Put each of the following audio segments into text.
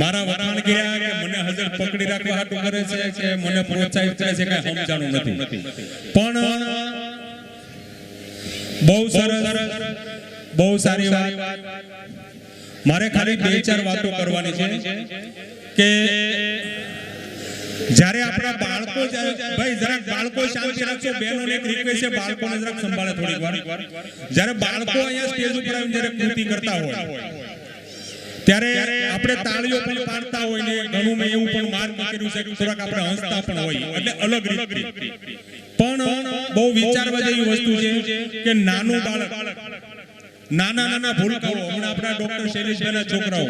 મારા વખાણ કર્યા કે મને હજર પકડી રાખવા હાટું કરે છે કે મને પ્રોત્સાહિત કરે છે કે સમજાણું નથી, પણ બહુ સરસ, બહુ સારી વાત. મારે ખાલી 2-4 વાતો કરવાની છે કે જ્યારે આપણા બાળકો, ભાઈ જરાક બાળકો શાંતિ રાખજો, બહેનોને એક રિક્વેસ્ટ છે, બાળકોને જરાક સંભાળે થોડીક વાર. જ્યારે બાળકો અહીંયા સ્ટેજ ઉપર આવીને જ્યારે કૃતિ કરતા હોય ત્યારે આપણે તાળીઓ પણ પાડતા હોય ને ઘણું મેં એવું પણ માર્ક કર્યું છે કે થોડાક આપણે હસતા પણ હોય, એટલે અલગ રીતે. પણ બહુ વિચારવા જેવી વસ્તુ છે કે નાનું બાળક, નાના ભૂલકાઓ, હમણાં આપણા ડોક્ટર શૈલેષભાઈના છોકરાઓ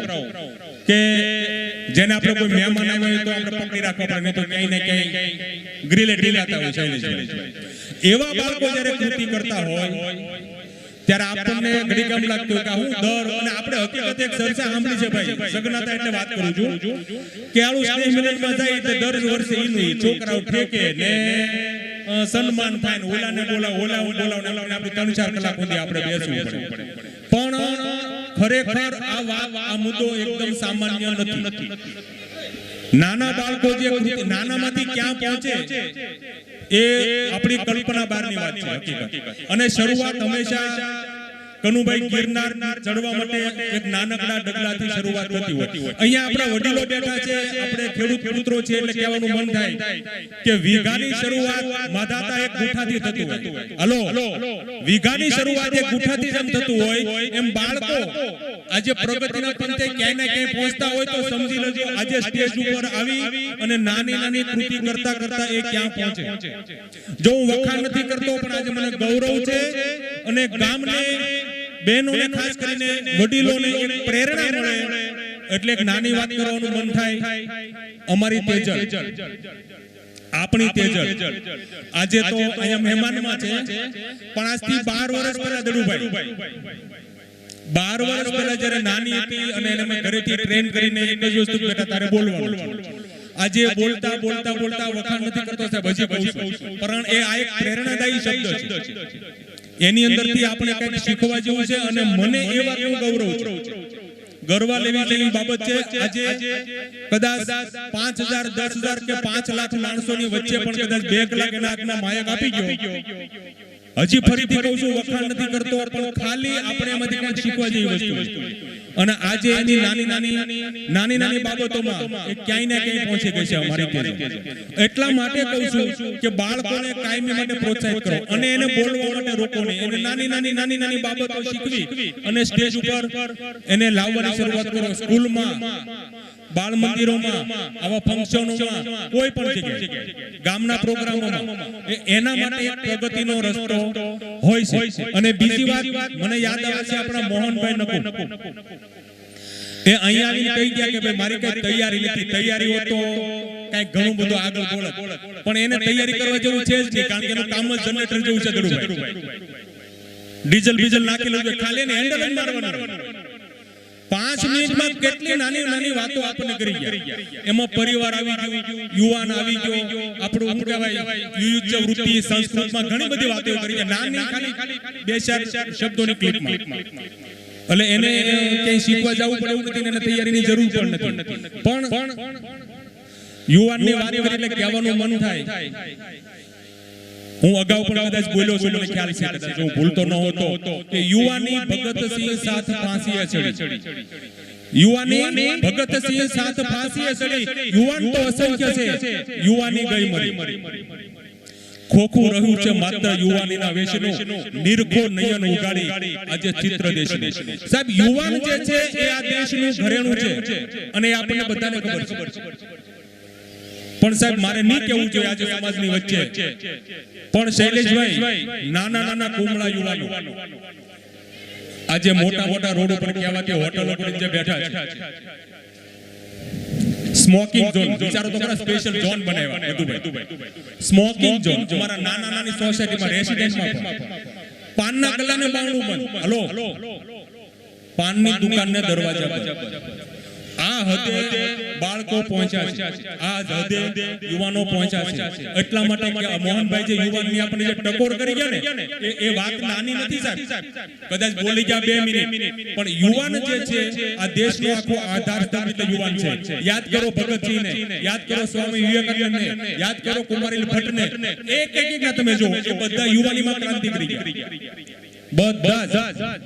કે જેને આપણે કોઈ મહેમાન આવ્યા હોય તો આપણે પકડી રાખવા પડે, તો ક્યાંય ને ક્યાંય ગ્રીલે ઢીલાતા હોય શૈલેષભાઈ. એવા બાળકો જ્યારે કૃતિ કરતા હોય ત્યારે આપણને ઘડી કામ લાગતું કે હું દર, અને આપણે હકીકત એક ચર્ચા સાંભળી છે ભાઈ, સગનાતા એટલે વાત કરું છું કે આળું સ્નેહ મિલનમાં જાય તો દર વર્ષે એનું છોકરાઓ ઠેકે ને સન્માન થાય ને ઓલાને બોલાવ આપણે 3-4 કલાક સુધી આપણે બેસવું પડે. પણ ખરેખર આ મુદ્દો એકદમ સામાન્ય નથી. નાના બાળકો જે નાનામાંથી ક્યાં પહોંચે એ આપણી કલ્પના બહારની વાત છે હકીકત. અને શરૂઆત હંમેશા કનુભાઈ ગિરનાર ચડવા માટે એક નાનકડા ડગલાથી શરૂઆત થતી હોય. અહીંયા આપણા વડીલો બેઠા છે, આપણે ખેડૂત મિત્રો છે એટલે કહેવાનું મન થાય કે વીઘાની શરૂઆત માધાતા એક ગુઠાથી થતું હોય. હલો, વીઘાની શરૂઆત એક ગુઠાથી જેમ થતું હોય એમ બાળકો આજે પ્રગતિના પંથે ક્યાંય ને ક્યાંય પહોંચતા હોય તો સમજી લેજો આજે સ્ટેજ ઉપર આવી અને નાની કૃતિ કરતા એ ક્યાં પહોંચે. જો હું વખાણ નથી કરતો પણ આજે મને ગૌરવ છે અને ગામને, બહેનોને, ખાસ કરીને વડીલોને એક પ્રેરણા મળે એટલે એક નાની વાત કરવાનું મન થાય. અમારી તેજલ, આપણી તેજલ આજે તો અહીંયા મહેમાનમાં છે, પણ આજથી 12 વર્ષ પહેલા દડુભાઈ 12 વર્ષ પહેલા જ્યારે નાની હતી અને એને મેં ઘરેથી ટ્રેન કરીને એક જ વસ્તુ બેટા તારે બોલવાનું. આજે બોલતા વખાણ નથી કરતો સાહેબ, હજી કહું છું, પણ એ આ એક પ્રેરણાદાયી શબ્દ છે. એની અંદરથી આપણે કંઈક શીખવા જેવું છે અને મને એ વાતનું ગૌરવ છે, ગર્વ લેવી જેવી બાબત છે. આજે કદાચ 5000, 10,000 કે 5 લાખ માણસોની વચ્ચે પણ કદાચ 2 કલાક એના હાથમાં માયક આપી ગયો. હજી ફરીથી કહું છું, વખાણ નથી કરતો, પણ ખાલી આપણે એમાંથી કંઈક શીખવા જેવી વસ્તુ છે. અને આજે એની નાની બાબતોમાં એ ક્યાંય ને ક્યાંય પહોંચી ગઈ છે અમારી તેજલ. એટલા માટે કહું છું કે બાળકોને કાયમી માટે પ્રોત્સાહિત કરો અને એને બોલવા માટે રોકો નહીં. એને નાની બાબતો શીખવી અને સ્ટેજ ઉપર એને લાવવાની શરૂઆત કરો. સ્કૂલમાં, બાળ મંદિરોમાં, આવા ફંક્શનોમાં, કોઈ પણ જગ્યાએ, ગામના પ્રોગ્રામોમાં એના માટે એક પ્રગતિનો રસ્તો હોય છે. અને બીજી વાત મને યાદ આવે છે આપણા મોહનભાઈ નકુ, એ અહીંયા આવીને કહી ગયા કે ભાઈ મારી કઈ તૈયારી નથી, તૈયારી હોત તો કઈક ઘણું બધું આગળ બોલત, પણ એને તૈયારી કરવા જેવું છે જ નહીં, કારણ કે એનું કામ જ જનરેટર જેવું છે. દડુભાઈ ડીઝલ નાખેલું છે, ખાલી એને હેન્ડલ જ મારવાનું. 5 મિનિટમાં કેટલી નાની વાતો આપણને કરી ગયા. એમાં પરિવાર આવી ગયો, યુવાન આવી ગયો, આપણું શું કહેવાય યુયુચ્ચ વૃત્તિ, સંસ્કૃતમાં ઘણી બધી વાતો કરી ગયા, નાની ખાલી 2-4 શબ્દોની ક્લિપમાં. એટલે એને ક્યાંય શીખવા જવું પડે એવું નથી, એને તૈયારીની જરૂર પણ નથી. પણ યુવાનની વાત કરી એટલે કહેવાનું મન થાય. હું અગાઉ પણ કદાચ બોલ્યો છું, મને ખ્યાલ છે, કદાચ હું ભૂલતો ન હોતો કે યુવાની ભગતસિંહ સાથ ફાંસીએ ચડી. યુવાની ભગતસિંહ સાથ ફાંસીએ ચડી. યુવાન તો અસંખ્ય છે, યુવાની ગઈ મરી. ખોખું રહ્યું છે માત્ર યુવાનીના વેશનું, નિરખો નયન ઉગાડી આજે ચિત્ર દેશનું. સાહેબ યુવાન જે છે એ આ દેશનું ઘરેણું છે અને આપણને બધાને ખબર છે. પણ સાહેબ મારે નહીં કહેવું જોઈએ આજે સમાજની વચ્ચે, પણ શૈલેષભાઈ નાના કુમળા યુવાનો આજે મોટા રોડ ઉપર કહેવાતી હોટલો પર જે બેઠા છે, સ્મોકિંગ ઝોન, વિચારો તો ખરા, સ્પેશિયલ ઝોન બનાવ્યા બધું. સ્મોકિંગ ઝોન અમારા નાની સોસાયટીમાં, રેસિડેન્ટમાં પાનના ગલ્લાને બારણું બંધ. હલો, પાનની દુકાનને દરવાજા બંધ. આ આ હદે બાળકો પહોંચ્યા છે, આ હદે યુવાનો પહોંચ્યા છે. એટલા માટે કે મોહનભાઈ જે યુવાનની આપણે જે ટકોર કરી ગયા ને એ વાત નાની નથી સાહેબ. કદાચ બોલી ગયા 2 મિનિટ, પણ યુવાન જે છે આ દેશનો આખો આધાર સ્તંભ યુવાન છે. યાદ કરો ભગતસિંહને, યાદ કરો સ્વામી વિવેકાનંદને, યાદ કરો કુમારી ભટ્ટને. એક ના તમે જો એ બધા યુવાનીમાં ક્રાંતિ કરી ગયા. બધા જ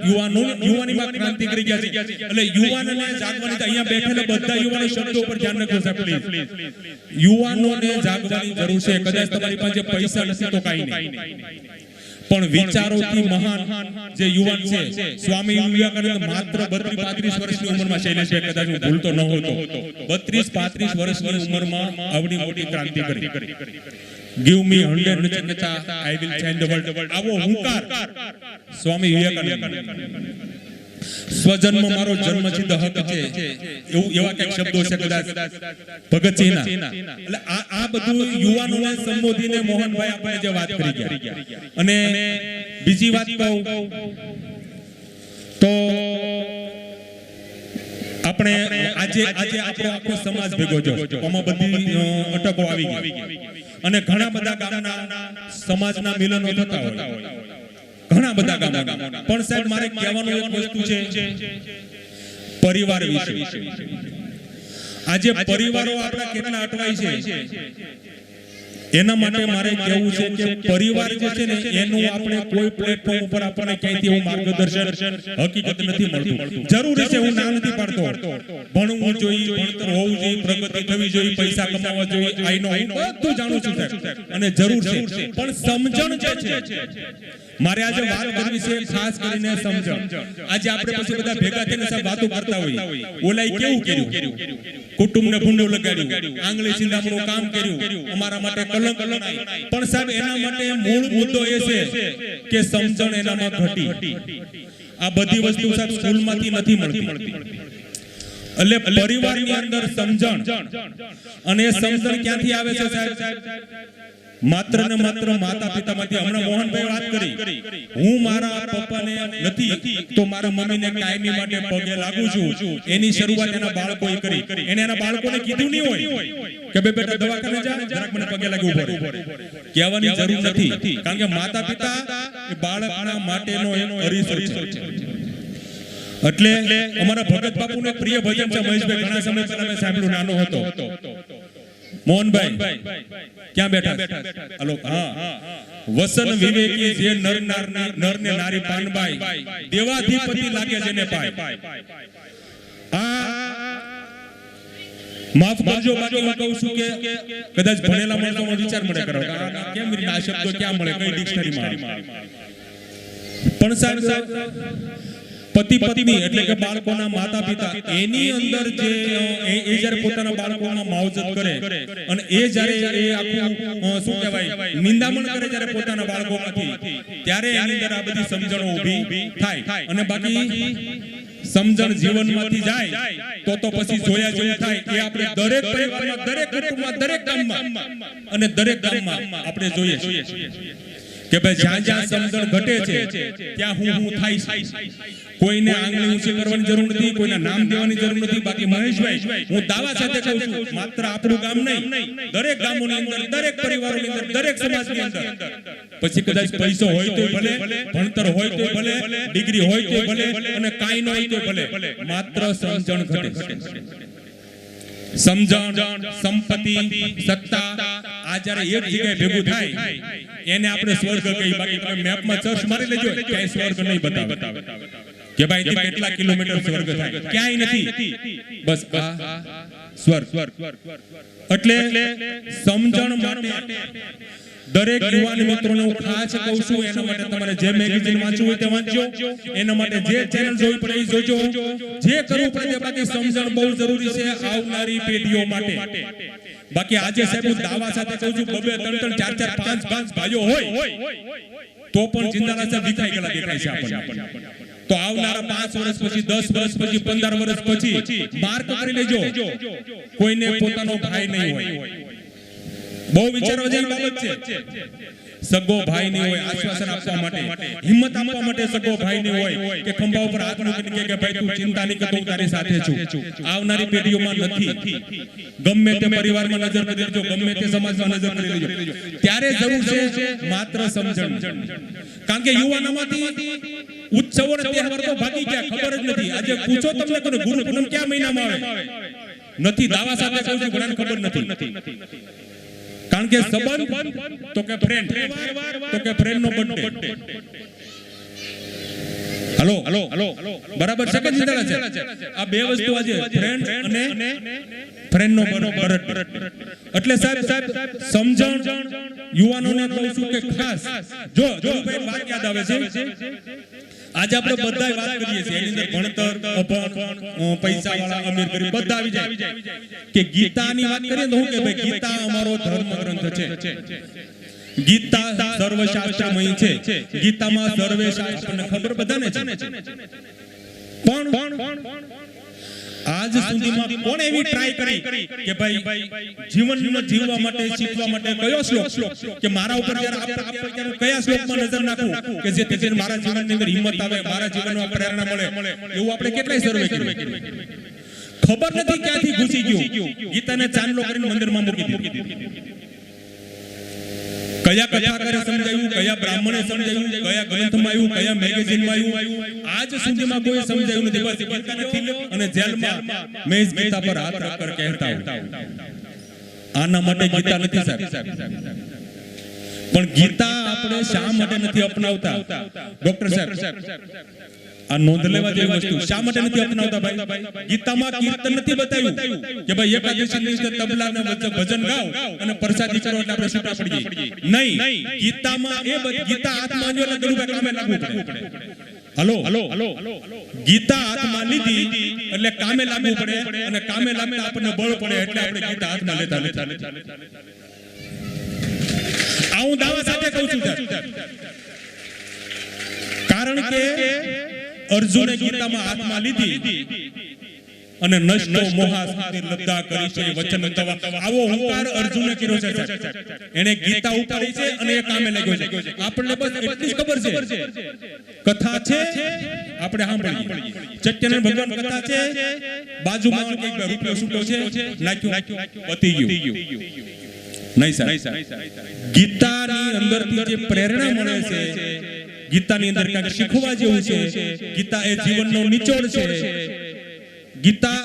યુવાનીમાં ક્રાંતિ કરી ગયા છે. એટલે યુવાનોને જાગવાની, અહીંયા બેઠેલા બધા યુવાનો શબ્દો ઉપર ધ્યાન રાખો સાહેબ પ્લીઝ. યુવાનોને જાગવાની જરૂર છે. કદાચ તમારી પાસે પૈસા નથી તો કાઈ નહીં, પણ વિચારોથી મહાન જે યુવાન છે સ્વામી વિવેકાનંદ માત્ર 32-35 વર્ષની ઉંમરમાં શૈલેષભાઈ કદાચ હું ભૂલતો ન હોતો 32-35 વર્ષની ઉંમરમાં આવડી મોટી ક્રાંતિ કરી. Give me 100 Nachiketa, I will change the world. આવો હુંકાર સ્વામી વિવેકાનંદ. સ્વજન્મ મારો જન્મસિદ્ધ હક છે, એવા કઈક શબ્દો છે કદાચ ભગતસિંહના. એટલે આ બધું યુવાનોને સંબોધીને મોહનભાઈ આપણે જે વાત કરી ગયા. અને બીજી વાત કહું તો આપણે આજે આપણો આખો સમાજ ભેગો જો આમાં બધી અટકો આવી ગઈ અને ઘણા બધા ગામના સમાજના મિલનો થતા હોય, ઘણા બધા ગામોના. પણ સાહેબ મારે કહેવાનું એક વસ્તુ છે પરિવાર વિશે. આજે પરિવારો આપણા કેટલા અટવાય છે એના માટે મારે કહેવું છે કે પરિવાર જે છે ને એનું આપણે કોઈ પ્લેટફોર્મ ઉપર આપણને ક્યાંયથી એવું માર્ગદર્શન હકીકત નથી મળતું. જરૂરી છે, હું ના નથી પાડતો, ભણવું જોઈએ, ભણતર હોવું જોઈએ, પ્રગતિ થવી જોઈએ, પૈસા કમાવા જોઈએ, આઈ નો બધું જાણું છું સાહેબ અને જરૂર છે. પણ સમજણ જે છે મારે આજે વાત કરવી છે ખાસ કરીને સમજણ. આજે આપણે પછી બધા ભેગા થઈને સાહેબ વાતો કરતા હોય, ઓલાઈ કેવું કર્યું, કુટુંબને ભૂંડો લગાડ્યું, આંગળી સિંધામણું કામ કર્યું, અમારા માટે કલંક લણાય. પણ સાહેબ એના માટે મૂળ મુદ્દો એ છે કે સમજણ એનામાં ઘટી. આ બધી વસ્તુ સાહેબ સ્કૂલમાંથી નથી મળતી. એટલે પરિવારની અંદર સમજણ, અને સમજણ ક્યાંથી આવે છે સાહેબ? માત્ર ને માત્ર માતા પિતામાંથી. હમણાં મોહનભાઈ વાત કરી, હું મારા પપ્પાને નથી તો મારા મમ્મીને કાયમી માટે પગે લાગુ છું. એની શરૂઆત એના બાળકોએ કરી. એને એના બાળકોને કીધું નહીં હોય કે બે બેટા દવાખાને જા, જરાક મને પગે લાગી ઉભો રહે. કહેવાની જરૂર નથી, કારણ કે માતા પિતા એ બાળકના માટેનો એનો અરીસો છે. એટલે અમારા ભગત બાપુને પ્રિય ભજન છે મહેશભાઈ, ઘણા સમય પહેલા મેં સાંભળ્યું, નાનો હતો. મોહનભાઈ ક્યાં બેઠા? હલો, હા. વસન વિવેકી જે નર ને નારી પાનબાઈ, દેવાધિપતિ લાગે જેને પાય. આ માફ કરજો, બાકી હું કહું છું કે કદાચ ભણેલા માણસોનો વિચાર મળે કરો કેમ આ શબ્દો ક્યાં મળે, કઈ ડિક્શનરીમાં. પણ સાહેબ પતિ પત્ની એટલે કે બાળકોના માતા પિતા, એની અંદર જે એ જ્યારે પોતાના બાળકોમાં માવજત કરે અને એ જ્યારે એ આખું શું કહેવાય નિંદામણ કરે જ્યારે પોતાના બાળકોમાંથી, ત્યારે એની અંદર આ બધી સમજણો ઊભી થાય. અને બાકી સમજણ જીવનમાંથી જાય તો પછી જોયા જેવું થાય. એ આપણે દરેક પરિવારમાં, દરેક કુટુંબમાં, દરેક ગામમાં અને દરેક ગામમાં આપણે જોઈએ કે ભાઈ જ્યાં જ્યાં સમજણ ઘટે છે ત્યાં હું થાય. કોઈને આંગળી ઊંચી કરવાની જરૂર નથી, કોઈના નામ દેવાની જરૂર નથી. બાકી મહેશભાઈ હું દાવા સાથે કહું છું, માત્ર આપણું ગામ નહીં, દરેક ગામોની અંદર, દરેક પરિવારોની અંદર, દરેક સમાજની અંદર, પછી કદાચ પૈસો હોય તો ભલે, ભણતર હોય તો ભલે, ડિગ્રી હોય તો ભલે, અને કાંઈ ન હોય તો ભલે, માત્ર સમજણ ઘટે. સમજણ, સંપત્તિ, સત્તા, આ જ્યારે એક જગ્યાએ ભેગું થાય એને આપણે સ્વર્ગ કહી. બાકી તમે મેપમાં સર્ચ મારી લેજો, ક્યાંય સ્વર્ગ નહીં બતાવે કે ભાઈ કેટલા કિલોમીટર સ્વર્ગ થાય, ક્યાંય નથી. બસ આ સ્વર્ગ. એટલે સમજણ માટે દરેક યુવાન મિત્રોને હું ખાસ કહું છું, એના માટે તમારે જે મેગેઝિન વાંચવું હોય તે વાંચજો, એના માટે જે ચેનલ જોવી પડે એ જોજો, જે કરવું પડે. બાકી સમજણ બહુ જરૂરી છે આવનારી પેઢીઓ માટે. બાકી આજે સાહેબ હું દાવા સાથે કહું છું, 2, 3, 4, 5 ભાઈઓ હોય તો પણ જિંદાલા સાહેબ વિખાઈ ગયેલા દેખાય છે આપણને. તો આવનારા 5 વર્ષ પછી, 10 વર્ષ પછી, 15 વર્ષ પછી માર્ક કરી લેજો, કોઈને પોતાનો ભાઈ નહીં હોય. બહુ વિચારવા જેવી બાબત છે. સગો ભાઈ ની હોય આશ્વાસન આપવા માટે, હિંમત આપવા માટે સગો ભાઈ ની હોય કે ખંભા ઉપર હાથ મૂકીને કે ભાઈ તું ચિંતા નહીં કર, હું તારી સાથે છું. આવનારી પેઢીઓમાં નથી. ગમે તે પરિવારમાં નજર કરી લેજો, ગમે તે સમાજમાં નજર કરી લેજો, ત્યારે જરૂર છે માત્ર સમજણ. કારણ કે યુવાનોમાંથી ઉત્સવો અને તહેવાર તો ભાગી ગયા, ખબર જ નથી. આજે પૂછો તમને કે ગુરુ પૂનમ કયા મહિનામાં આવે, નથી. દાવા સાથે કહું છું ઘણાને ખબર નથી. કારણ કે સંબંધ તો કે ફ્રેન્ડ, તો કે ફ્રેન્ડ નો બર્થડે. હલો બરાબર છે કે જીંદડા છે? આ બે વસ્તુ આજે ફ્રેન્ડ અને ફ્રેન્ડ નો બર્થડે. એટલે સાહેબ સમજણ યુવાનોને કહું છું કે ખાસ જો ભાઈ વાત યાદ આવે છે. આજે આપણે બધા વાત કરીએ છીએ એની અંદર ભણતર, અભણ, પૈસા વાળા, અમીર ગરીબ બધા આવી જાય. કે ગીતાની વાત કરીએ તો હું કે ભાઈ ગીતા અમારો ધર્મ ગ્રંથ છે. ગીતા સર્વશાસ્ત્રમય છે. ગીતામાં સર્વે શાસ્ત્ર આપણને ખબર બધાને છે. પણ આજ સુધીમાં કોણ એવી ટ્રાય કરી કે ભાઈ જીવનમાં જીવવા માટે, શીખવા માટે કયો શ્લોક કે મારા ઉપર જ્યારે આપણે કયા શ્લોકમાં નજર નાખું કે જેથી મારા જીવનની અંદર હિંમત આવે, મારા જીવનમાં પ્રેરણા મળે, એવું આપણે કેટલાય સર્વે કર્યું. ખબર નથી ક્યાંથી ઘૂસી ગયું. ગીતાને ચાંદલો કરીને મંદિરમાં મૂકી દીધું. કયા કથાકારે સમજાયું, કયા બ્રાહ્મણે સમજાયું, કયા ગ્રંથમાં આવ્યું, કયા મેગેઝિનમાં આવ્યું, આજ સુધીમાં કોઈ સમજાયું નથી. બસ ગીતા નથી લો અને જેલમાં મેં ગીતા પર હાથ રાખકર કહેતા હું. આના માટે ગીતા નથી સાહેબ. પણ ગીતા આપણે શા માટે નથી અપનાવતા ડોક્ટર સાહેબ? આ નોંધ લેવા જેવી વસ્તુ. શા માટે નથી અપનાવતા ભાઈ? ગીતામાં કીર્તન નથી બતાવ્યું કે ભાઈ એકાદશીની અંદર તબલાને ભજન ગાઓ અને પ્રસાદી કરો એટલે આપણે છૂટા પડીએ. નહીં, ગીતામાં ગીતા હાથમાં લ્યો એટલે ગરુડા કામે લાગવું પડે. હલો ગીતા હાથમાં લીધી એટલે કામે લાગવું પડે, અને કામે લાગતા આપણને બળ પડે એટલે આપણે ગીતા હાથમાં લેતા. આ હું દાવા સાથે કહું છું. કારણ કે અર્જુને ગીતામાં હાથમાં લીધી અને નષ્ટો મોહાસ્તી લબ્ધા કરી છે વચન તવા. આવો હુંકાર અર્જુને કર્યો છે. એને ગીતા ઉપાડી છે અને એ કામે લાગ્યો છે. આપણને બસ એટલી જ ખબર છે કથા છે, આપણે સાંભળીએ. ચૈતન્ય ભગવાન કથા છે, બાજુમાં એક રૂપિયો છૂટો છે, નાખ્યો, પતી ગયું. નહીં સાહેબ, ગીતાની અંદરથી જે પ્રેરણા મળે છે, ગીતાની અંદર કંઈક શીખવા જેવું છે. ગીતા એ જીવનનો નિચોડ છે. ગીતા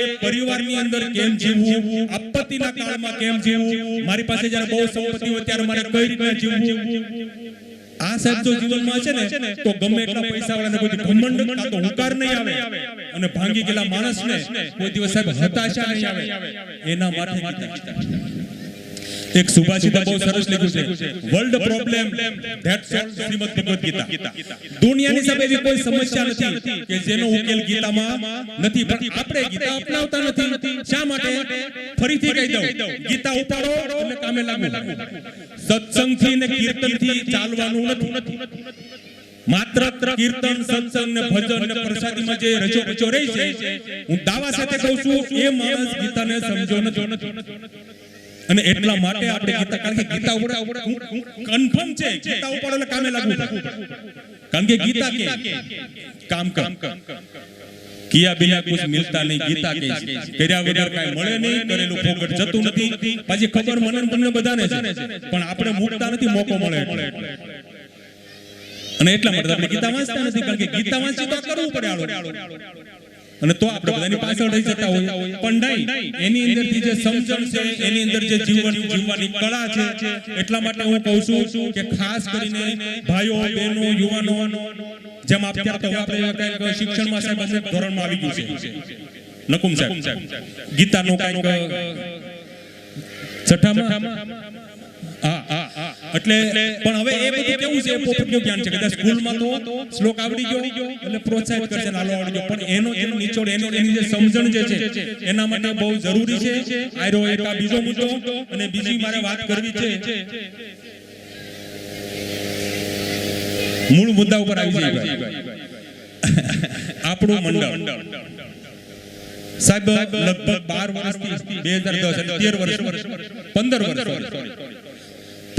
એ પરિવારની અંદર કેમ જીવવું, આપત્તિના કાળમાં કેમ જીવવું, મારી પાસે જ્યારે બહુ સંપત્તિ હોય ત્યારે મારે કઈ રીતે જીવવું. આ સાહેબ જો જીવનમાં છે ને તો ગમે એટલા પૈસા વાળાને કોઈ ઘમંડ કાં તો હુંકાર નહીં આવે, અને ભાંગી ગયેલા માણસને કોઈ દિવસ સાહેબ હતાશા નહીં આવે. એના માટે એક સુભાષિત બહુ સરસ લખ્યું છે, world problem that solve Shrimad Bhagavad Gita. દુનિયાની સામે એવી કોઈ સમસ્યા નથી કે જેનો ઉકેલ ગીતામાં નથી. પણ આપણે ગીતા અપનાવતા નથી. શા માટે? ફરીથી કહી દઉં, ગીતા ઉપાડો એટલે કામે લાગુ. સત્સંગથી ને કીર્તનથી ચાલવાનું નથી. માત્ર કીર્તન, સત્સંગ ને ભજન ને પ્રસાદીમાં જે રચો પચો રહી છે, હું દાવા સાથે કહું છું એ માણસ ગીતાને સમજો નથી. અને એટલા માટે આપણે ગીતા, કારણ કે ગીતા ઉપર કન્ફર્મ છે ગીતા ઉપર એટલે કામે લાગવું. કારણ કે ગીતા કે કામ કિયા બિના કુછ મિલતા નહીં. ગીતા કે કર્યા વગર કાંઈ મળે નહીં, કરેલું ફોગટ જતું નથી. પાછી ખબર મને બધાને છે, પણ આપણે મૂકતા નથી, મોકો મળે. અને એટલા માટે આપણે ગીતા વાંચતા નથી. કારણ કે ગીતા વાંચી તો કરવું પડે અને તો આપણે બધાની પાછળ રહી જતા હોય. પણ નહીં, એની અંદરથી જે સમજણ છે, એની અંદર જે જીવવાની કળા છે. એટલા માટે હું કહું છું કે ખાસ કરીને ભાઈઓ, બહેનો, યુવાનો, જેમ આપણે શિક્ષણમાં સાહેબ ધોરણમાં આવી ગયું છે નકુમ સાહેબ, ગીતાનું કંઈક છઠ્ઠામાં એટલે. પણ હવે એ બધું કેવું છે, પોપટનું જ્ઞાન છે. કદાચ સ્કૂલમાં તો શ્લોક આવડી ગયો એટલે પ્રોત્સાહિત કરશે, નાલો આવડી ગયો. પણ એનો નિચોડ, એની જે સમજણ જે છે એના માટે બહુ જરૂરી છે. આયરો એક આ બીજો મુદ્દો. અને બીજી મારે વાત કરવી છે, મૂળ મુદ્દા ઉપર આવી જાય. આપણું મંડળ સાહેબ લગભગ 12 વર્ષથી 2010 એટલે 13 વર્ષ 15 વર્ષ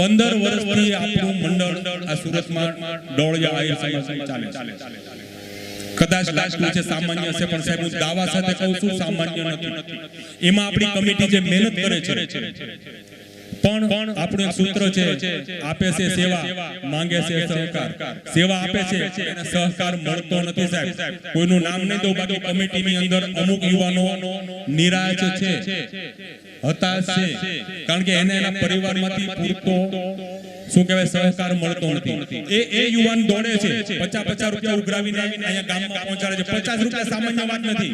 15 વર્ષથી આપણું મંડળ આ સુરતમાં ડોળિયા આહિર સમાજમાં ચાલે છે. કદાચ લાગતું છે સામાન્ય છે, પણ સાહેબ હું દાવા સાથે કહું છું સામાન્ય નથી. એમાં આપણી કમિટી જે મહેનત કરે છે, પણ આપણું એક સૂત્ર છે, આપે છે સેવા, માંગે છે સહકાર. સેવા આપે છે, એને સહકાર મળતો નથી સાહેબ. કોઈનું નામ નહીં દઉં, બાકી કમિટીની અંદર અમુક યુવાનો નિરાશ છે, હતાશ છે, કારણ કે એને એના પરિવારમાંથી પૂરતો શું કહેવાય સહકાર મળતો નથી. એ યુવાન દોડે છે, 50 રૂપિયા ઉઘરાવીને અહીંયા ગામમાં પહોંચાડે છે. 50 રૂપિયા સામાન્ય વાત નથી.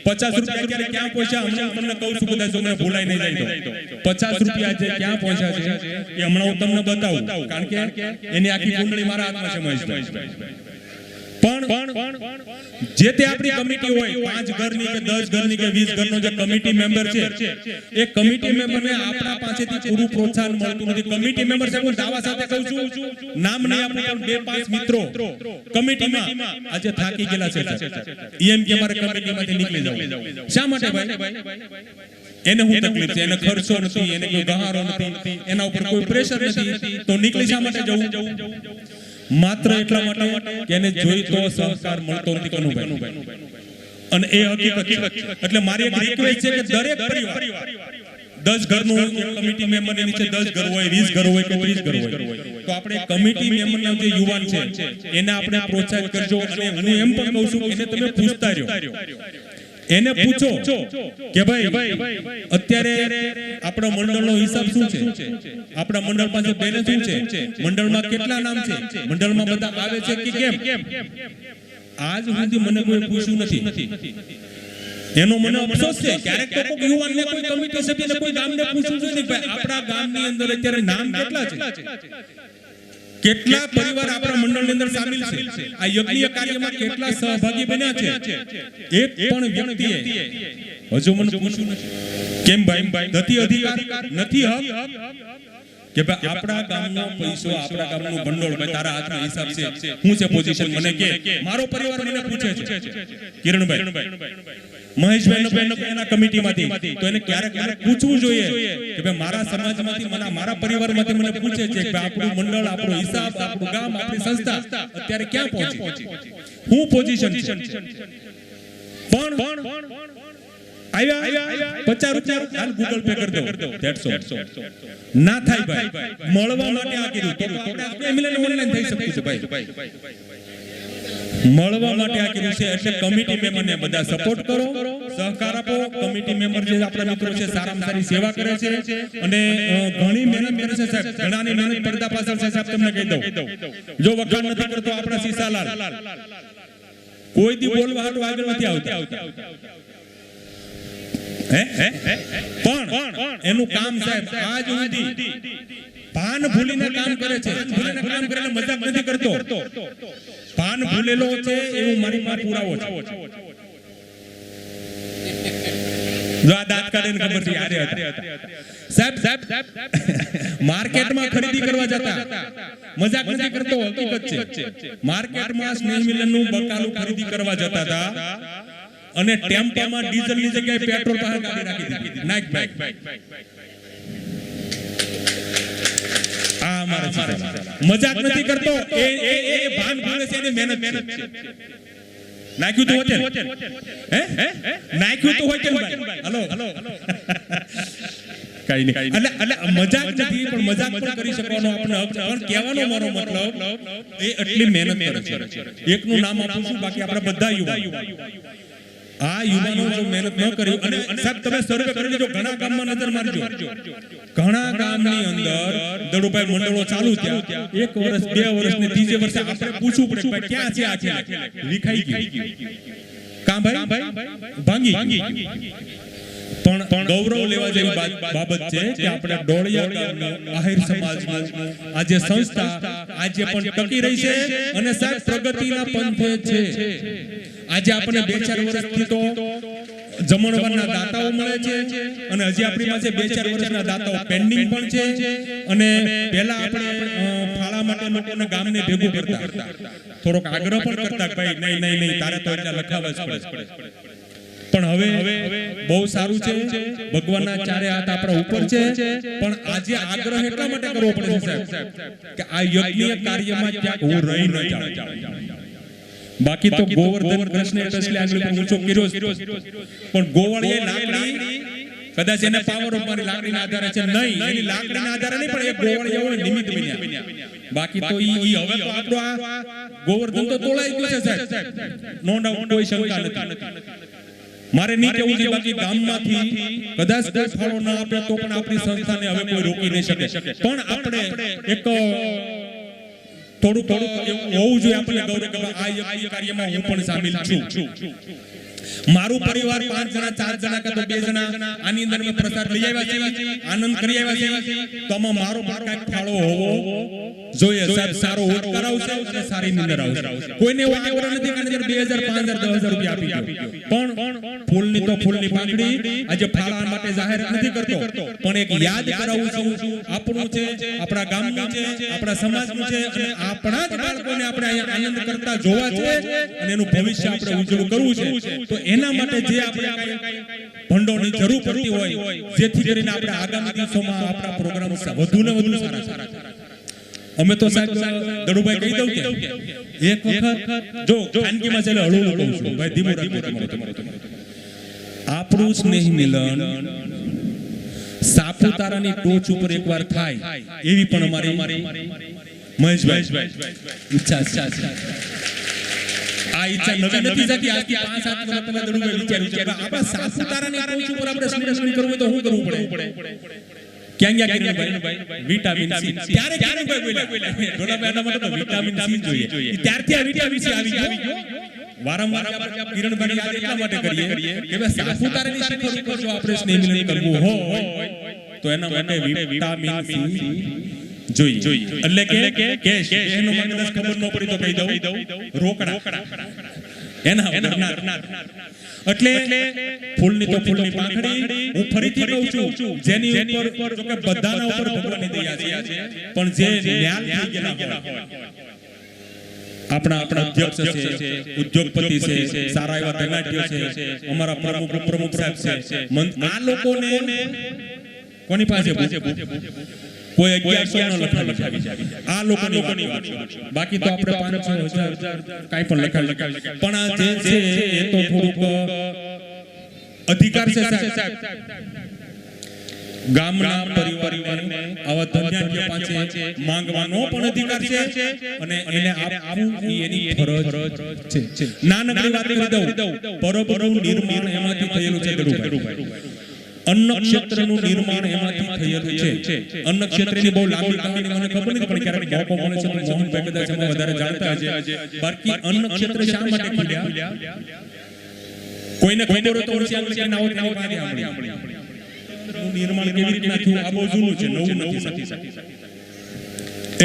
50 રૂપિયા અત્યારે ક્યાં પહોંચ્યા હમણાં તમને કહું છું, બધા જો મને ભૂલાઈ નહીં જાય તો 50 રૂપિયા જે ક્યાં પહોંચ્યા છે એ હમણાં હું તમને બતાવું, કારણ કે એની આખી કુંડળી મારા હાથમાં છે મહેશભાઈ. પણ જે તે આપણી કમિટી હોય, 5 ઘરની કે 10 ઘરની કે 20 ઘરનો જે કમિટી મેમ્બર છે, એ કમિટી મેમ્બરને આપણા પાસેથી પૂરું પ્રોત્સાહન મળતું નથી. કમિટી મેમ્બર સાહેબ હું દાવા સાથે કહું છું, નામ નહીં આપું, પણ 2-5 મિત્રો કમિટીમાં આજે થાકી ગયેલા છે. એમ કે મારે કમિટીમાંથી નીકળી જવું. શા માટે ભાઈ? એને હું તકલીફ છે, એને ખર્ચો નથી, એને કોઈ ગહારો નથી, એના ઉપર કોઈ પ્રેશર નથી, તો નીકળી શા માટે જવું? માત્ર એટલા માટે કે એને જોઈ તો સહકાર મળતો નથી કનુભાઈ, અને એ હકીકત છે. એટલે મારી એક રિક્વેસ્ટ છે કે દરેક પરિવાર 10 ઘરનું કમિટી મેમ્બરની નીચે 10 ઘર હોય, 20 ઘર હોય કે 30 ઘર હોય, તો આપણે કમિટી મેમ્બરના જે યુવાન છે એને આપણે પ્રોત્સાહિત કરજો. અને હું એમ પણ કહું છું, એને તમે પૂછતા રહ્યો, એને પૂછો કે ભાઈ અત્યારે આપણા મંડળનો હિસાબ શું છે, આપણા મંડળ પાસે બેલેન્સ શું છે, મંડળમાં કેટલા નામ છે, મંડળમાં બધા આવે છે કે કેમ? આજ સુધી મને કોઈ પૂછ્યું નથી. એનો મને અફસોસ છે. ક્યારેક તો કોઈ યુવાનને, કોઈ કમિટી સભ્યને, કોઈ ગામને પૂછવું જોઈએ કે ભાઈ આપણા ગામની અંદર અત્યારે નામ કેટલા છે, કેટલા પરિવાર આપણા મંડળની અંદર સામેલ છે, આ યજ્ઞ કાર્યમાં કેટલા સહભાગી બન્યા છે. એક પણ વ્યક્તિએ હજુ મને પૂછ્યું નથી. કેમ ભાઈ? નથી અધિકાર, નથી હક કે ભાઈ આપણા ગામનો પૈસો, આપણા ગામનું ભંડોળ ભાઈ તારા હાથમાં હિસાબ છે, શું છે પોઝિશન મને કે. મારો પરિવાર મને પૂછે છે, કિરણભાઈ મહેશભાઈ એના કમિટીમાંથી, તો એને ક્યારેક પૂછવું જોઈએ કે ભાઈ મારા સમાજમાંથી, મારા પરિવારમાંથી મને પૂછે છે કે આપણું મંડળ, આપણો હિસાબ, આપણું ગામ, આપણી સંસ્થા અત્યારે ક્યાં પહોંચી, શું પોઝિશન છે. પણ આવ્યા 50 રૂપિયા ગૂગલ પે કરી દો, ધેટ્સ ઓલ. ના થાય ભાઈ, મળવા માટે આ કીધું તો આપણે એમએલએ ઓનલાઈન થઈ શકતું છે ભાઈ, મળવા માટે આ કીધું છે. એટલે કમિટી મેમ્બરને બધા સપોર્ટ કરો, સહકાર આપો. કમિટી મેમ્બર જે આપણા મિત્રો છે સારામાં સારી સેવા કરે છે અને ઘણી મહેનત કરે છે સાહેબ. ઘણાની મહેનત પડદા પાછળ છે સાહેબ, તમને કહી દઉં. જો વખાણ નથી કરતો આપણા સીસાલાલ, કોઈ દી બોલવા હાટું આગળ નથી આવતા, પણ એનું કામ સાહેબ આજ સુધી ભાન ભૂલીને કામ કરે છે. કામ કરીને મજાક નથી કરતો, ભાન ભૂલેલો છે એવું મારી પાસે પુરાવો છે. જો આ દાંત કાઢીને ખબર છે યારે હતા સાહેબ માર્કેટમાં ખરીદી કરવા જતા, મજાક નથી કરતો, હકીકત છે. માર્કેટમાં સ્નેહ મિલનનું બકાલું ખરીદી કરવા જતા હતા અને ટેમ્પામાં ડીઝલની જગ્યાએ પેટ્રોલ બહાર કાઢી નાખી દીધી. નાખ ભાઈ, આ મારે મજાક નથી કરતો, એ ભાન ભાને છે, એની મહેનત છે. નાખ્યું તો હોટેલ, નાખ્યું તો હોટેલ ભાઈ. હલો કઈ નહીં, એટલે મજાક નથી, પણ મજાક પણ કરી શકવાનો આપણને હક છે. પણ કહેવાનો મારો મતલબ એ એટલી મહેનત કરે છે. એકનું નામ આપું છું, બાકી આપણે બધા યુવાનો, આ યુવાનો જો મહેનત ન કર્યું. અને સાહેબ તમે સર્વે કરી લેજો, ઘણા ગામમાં નજર મારજો, ઘણા ગામની અંદર દડુભાઈ મંડળો ચાલુ થયા, 1 વર્ષ 2 વર્ષ ને 3 વર્ષે આપણે પૂછવું પડે ભાઈ ક્યાં છે આ છે, વિખાઈ ગયું કામ ભાઈ, ભાંગી. પણ ગૌરવ લેવા જેવી બાબત છે કે આપણે ડોળિયા ગામનો આહિર સમાજનો આજે સંસ્થા આજે પણ ટકી રહી છે અને સાહેબ પ્રગતિના પંથે છે. આજે આપણે 2-4 વર્ષથી તો જમણવારના દાતાઓ મળે છે અને હજી આપણી પાસે 2-4 વર્ષના દાતાઓ પેન્ડિંગ પણ છે. અને પહેલા આપણે ફાળા માટે લોકોને ગામને ભેગું કરતા, થોડોક આગ્રહ પણ કરતા ભાઈ નહીં તારે તો એટલા લખાવા જ પડે. પણ હવે બહુ સારું છે, ભગવાનના ચારે હાથ આપણા ઉપર છે, પણ આજે આગ્રહ એટલા માટે કરવો પડે છે સાહેબ કે આ યજ્ઞ કાર્યમાં ક્યાંક હું રહી ન જાઉં. બાકી તો ગોવર્ધન કૃષ્ણ એટલે આગળ ઊંચો કર્યો, પણ ગોવાળીએ લાકડી કદાચ એને પાવર ઓફ મારી લાકડીના આધારે છે નહીં, એની લાકડીના આધારે નહીં, પણ એ ગોવાળીઓ નિમિત્ત બન્યા. બાકી તો ઈ હવે તો આપણો આ ગોવર્ધન તો તોળાઈ ગયો છે સાહેબ, નો ડાઉટ, કોઈ શંકા નથી. મારે નહીં કેવું છે, બાકી ગામમાંથી કદાચ કોઈ ફાળો ના આપે તો પણ આપણી સંસ્થાને હવે કોઈ રોકી નહીં શકે, પણ આપણે એક થોડું હોવું જોઈએ આપણે ગૌરવ કે આ યજ્ઞ કાર્યમાં હું પણ સામેલ છું. મારું પરિવાર 5 જણા 4 જણા કે તો 2 જણા આની અંદર મેં પ્રસાદ લઈ આવ્યા છે, આનંદ કરી આવ્યા છે, તો આમાં મારો પણ કાંઈક ફાળો હોવો જોઈએ સાહેબ. સારો હોત કરાવશે અને સારી નિંદર આવશે. કોઈને એવો આગ્રહ નથી કે અંદર 2000 5000 10000 રૂપિયા આપી દો, પણ ફૂલની તો ફૂલની પાંખડી આજે ફાળા માટે જાહેર નથી કરતો, પણ એક યાદ કરાવું છું, આપણું છે, આપણા ગામનું છે, આપણા સમાજનું છે, અને આપણા જ બાળકોને આપણે અહીંયા આનંદ કરતા જોવા છે અને એનું ભવિષ્ય આપણે ઉજળું કરવું છે. તો એના માટે જે આપણે ભંડોળની જરૂર પડતી હોય, જેથી કરીને આપણે આગામી દિવસોમાં આપણા પ્રોગ્રામ વધુ ને વધુ સારા થાય. અમે તો સાહેબ દડુભાઈ કહી દઉં કે એક વખત જો ખાનગીમાં ચાલે હળવું કહું છું ભાઈ, ધીમું રાખજો તમારો. આપણું સ્નેહ મિલન સાપુતારાની ટોચ ઉપર એકવાર થાય એવી પણ અમારી મહેશભાઈ ઈચ્છા છે. આ ઈચ્છા નવી નથી જાતી, આજથી 5-7 વર્ષ પહેલા દડુભાઈ વિચાર્યું છે આપણા સાપુતારાની ટોચ ઉપર આપણે સ્નેહ કરવું હોય તો શું કરવું પડે? ક્યાં કિરણભાઈ વિટામિન સી, ત્યારે કિરણભાઈ બોલ્યા ડોલાભાઈના માટે તો વિટામિન સી જોઈએ, ત્યારથી આ વિટામિન સી આવી ગયો. વારંવાર આપણે કિરણભાઈ યાદ એટલા માટે કરીએ કે ભાઈ સાપુતારાની શિખર ઉપર જો આપણે સ્નેહ મિલન કરવું હોય તો એના માટે વિટામિન સી જોઈએ. એટલે કે કેશ એનો મને ખબર ન પડી તો કહી દઉં, રોકડા એના વગર. એટલે ફૂલની તો ફૂલની પાંખડી હું ફરીથી કહું છું, જેની ઉપર જો કે બધાના ઉપર ભગવાનની દયા છે, પણ જે ન્યાલ થઈ ગયેલા હોય, આપણા અધ્યક્ષ છે, ઉદ્યોગપતિ છે, સારા એવા ધનાઢ્યો છે, અમારા પ્રમુખ સાહેબ છે, આ લોકોને કોની પાસે કોઈ 1100 લખાવી આ લોકોની વાત. બાકી તો આપણે 500,000 કાઈ પણ લખાવી, પણ આ જે છે એ તો થોડુંક અધિકાર છે સાહેબ. ગામના પરિવારને આવા ધન્યાઢ્ય પાસે માંગવાનો પણ અધિકાર છે અને એને આપવું એની ફરજ છે. નાનકડી વાત કરી દઉં, પરબનું નિર્માણ એમાંથી થયેલું છે દડુભાઈ. અન્ન ક્ષેત્રનું નિર્માણ એમાંથી થયેલું છે. અન્ન ક્ષેત્રની બહુ લાંબી કહાની મને ખબર નથી, પણ ક્યારેક મોકો મળે છે તો મોહનભાઈ કદાચ એમાં વધારે જાણતા હશે. બાકી અન્ન ક્ષેત્ર શા માટે ખુલ્યા? કોઈને ખબર હોય તો ઓછી આંગળી નાવો નાવો પાડી આંગળી. નિર્માણ કેવી રીતના થયું આ બહુ જૂનું છે, નવું નથી.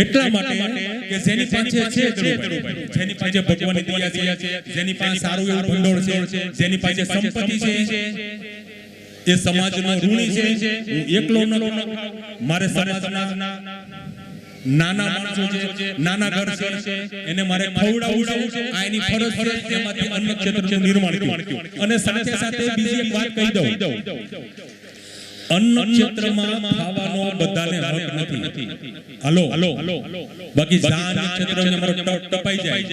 એટલા માટે કે જેની પાસે છે દડુભાઈ, જેની પાસે ભગવાનની દયા છે, જેની પાસે સારું એવું ભંડોળ છે, જેની પાસે સંપત્તિ છે, એ સમાજનો ઋણી છે. હું એકલો ન, મારે સમાજના નાના માણસો છે, નાના ઘર છે, એને મારે ખવડાવવું છે, આ એની ફરજ છે. તેમાંથી અન્ન ક્ષેત્રનું નિર્માણ થયું. અને સાથે સાથે બીજી એક વાત કહી દઉં, અન્ન ક્ષેત્રમાં ખાવાનો બધાને હક નથી. હાલો બાકી જાન ક્ષેત્રમાં અમારો ટપાઈ જાય.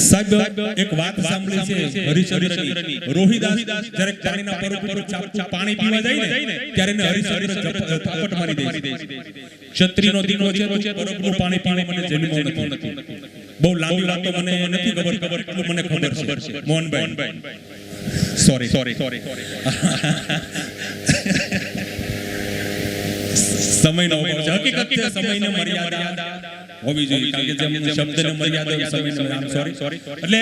સાહેબ એક વાત સાંભળી છે હરિશ્ચંદ્રની, રોહિદાસ જ્યારે પાણીના પર ચાપતું પાણી પીવા જાય ને ત્યારે એને હરિશ્ચંદ્ર થાપટ મારી દે. ક્ષત્રિયનો દીકરો છે, પરબનું પાણી પીવા મને જન્મો નથી. બહુ લાંબી વાતો મને નથી ખબર, મને ખબર છે મોહનભાઈ. સોરી સમયનો અભાવ છે. હકીકત છે સમયની મર્યાદા હોવી જોઈએ, કારણ કે જેમ શબ્દને મર્યાદા સમયને આમ સોરી. એટલે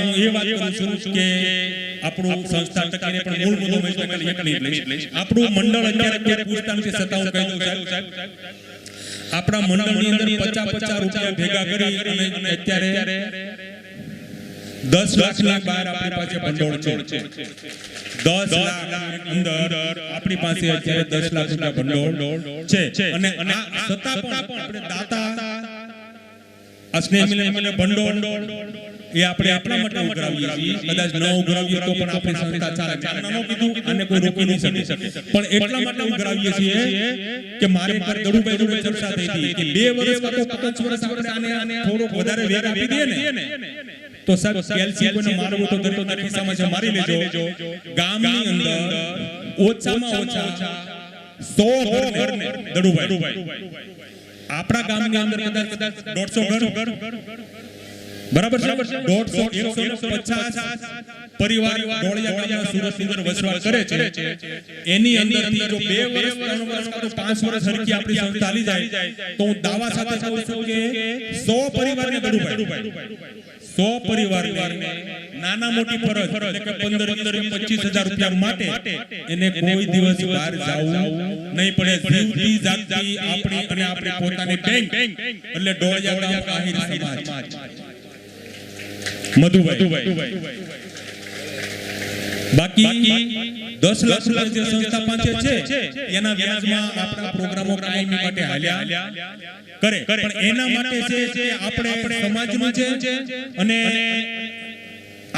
હું એ વાત કરું છું કે આપણું સંસ્થા ટકીને પણ મૂળ મુદ્દો મેં તો એક મિનિટ લઈશ. આપણું મંડળ અત્યારે પૂછતા નથી, છતાં હું કહી દઉં સાહેબ, આપણા મંડળની અંદર 50 રૂપિયા ભેગા કરી અને અત્યારે 10 લાખની બહાર આપણી પાસે ભંડોળ છે. 10 લાખ અંદર આપણી પાસે અત્યારે 10 લાખ રૂપિયા ભંડોળ છે. અને છતાં પણ આપણે દાતા સ્નેહ મિલન ભંડોળ એ આપણે એટલા માટે ઉઘરાવીએ છીએ, કદાચ ન ઉઘરાવીએ તો પણ આપણી સંસ્થા ચાલે. ચાલનાનો કીધું આને કોઈ રોકી નહીં શકે, પણ એટલા માટે ઉઘરાવીએ છીએ કે મારે પર દડુભાઈ ચર્ચા થઈ હતી કે 2 વર્ષ કાં તો 5 વર્ષ આપણે આને થોડોક વધારે વેગ આપી દઈએ ને તો સાહેબ કેલ્સી કોઈને મારવું તો દરેકના ખિસ્સામાં છે મારી લેજો. ગામની અંદર ઓછામાં ઓછા 100 ઘરને દડુભાઈ આપણા ગામની અંદર કદાચ 150 ઘર બરાબર છે, 150 પરિવાર ડોળિયા ગામના સુરતની અંદર વસવાટ કરે છે. એની અંદરથી જો 2 વર્ષ 3 વર્ષ કાં તો 5 વર્ષ હરકી આપણી સંસ્થા ચાલી જાય તો હું દાવા સાથે કહું છું કે 100 પરિવારને દડુભાઈ 100 પરિવારને નાના મોટી ફરજ એટલે કે 15-25,000 રૂપિયા માટે એને કોઈ દિવસ બહાર જાવું નહીં પડે. જીવતી જાગતી આપણી અને આપણી પોતાની બેંક એટલે ડોળિયા ગામ આહિર સમાજ મધુભાઈ. બાકી 10 લાખ રૂપિયા જે સંસ્થા પાસે છે એના વ્યાજમાં આપણા પ્રોગ્રામો કાયમી માટે હાલ્યા કરે, પણ એના માટે છે કે આપણે સમાજનું છે અને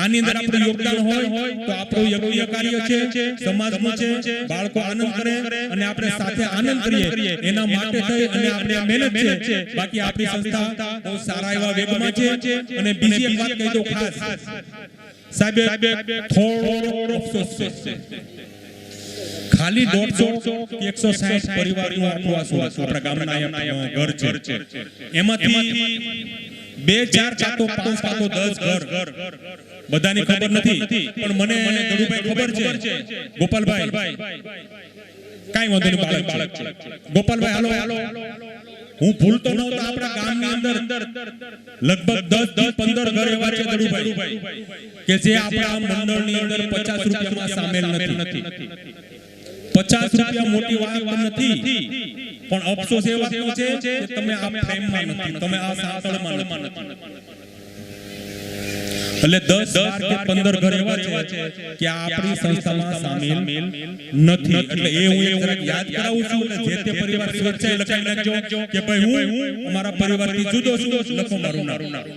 આની અંદર આપણું યોગદાન હોય તો આપણું યજ્ઞ કાર્ય છે, સમાજનું છે, બાળકો આનંદ કરે અને આપણે સાથે આનંદ કરીએ એના માટે થઈ અને આપણે મહેનત છે. બાકી આપણી સંસ્થા બહુ સારા એવા વેગમાં છે. અને બીજી એક વાત કહી દઉં ખાસ સાહેબ, થોડો અફસોસ છે, ખાલી 150-160 પરિવારનું આખું આપણા ગામના ઘર છે, એમાંથી 2-4 કાં તો 5 કાં તો 10 ઘર બધાની ખબર નથી, પણ મને દડુભાઈ ખબર છે. ગોપાલભાઈ કાઈ વાંધો નહીં, બાળક છે ગોપાલભાઈ, હાલો હું ભૂલતો ન તો આપણા ગામની અંદર લગભગ 10-15 ઘર એવા છે દડુભાઈ કે જે આપણા મંડળની અંદર 50 રૂપિયામાં સામેલ નથી. 50 રૂપિયા મોટી વાત નથી, પણ અફસોસ એ વાતનો છે કે તમે આ ફ્રેમમાં નથી, તમે આ સાંકળમાં નથી. એટલે 10, 12 કે 15 ઘર એવા છે કે આપણી સંસ્થામાં સામેલ નથી. એટલે એ હું એક જરાક યાદ કરાવું છું. જે તે પરિવાર સ્વેચ્છાએ લખાઈ નાખજો કે ભાઈ હું અમારા પરિવારથી જુદો છું, લખો મારું નામ.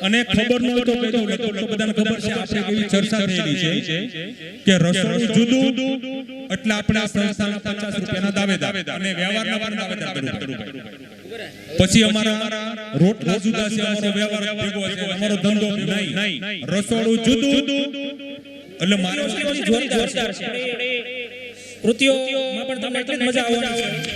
અને ખબર ન હોય તો કહી દઉં, લગભગ બધાને ખબર છે આપણે એવી ચર્ચા થયેલી છે કે રસોડું જુદું એટલે આપણે આ સંસ્થાના 50 રૂપિયાના દાવેદાર અને વ્યવહારના દાવેદાર દડુભાઈ. પછી અમારા રોટલા જુદા છે, અમારો વ્યવહાર ભેગો છે, અમારો ધંધો નહીં, રસોડું જુદું. એટલે મારે જોરદાર છે કૃતિઓમાં પણ તમને એટલી મજા આવવાની છે.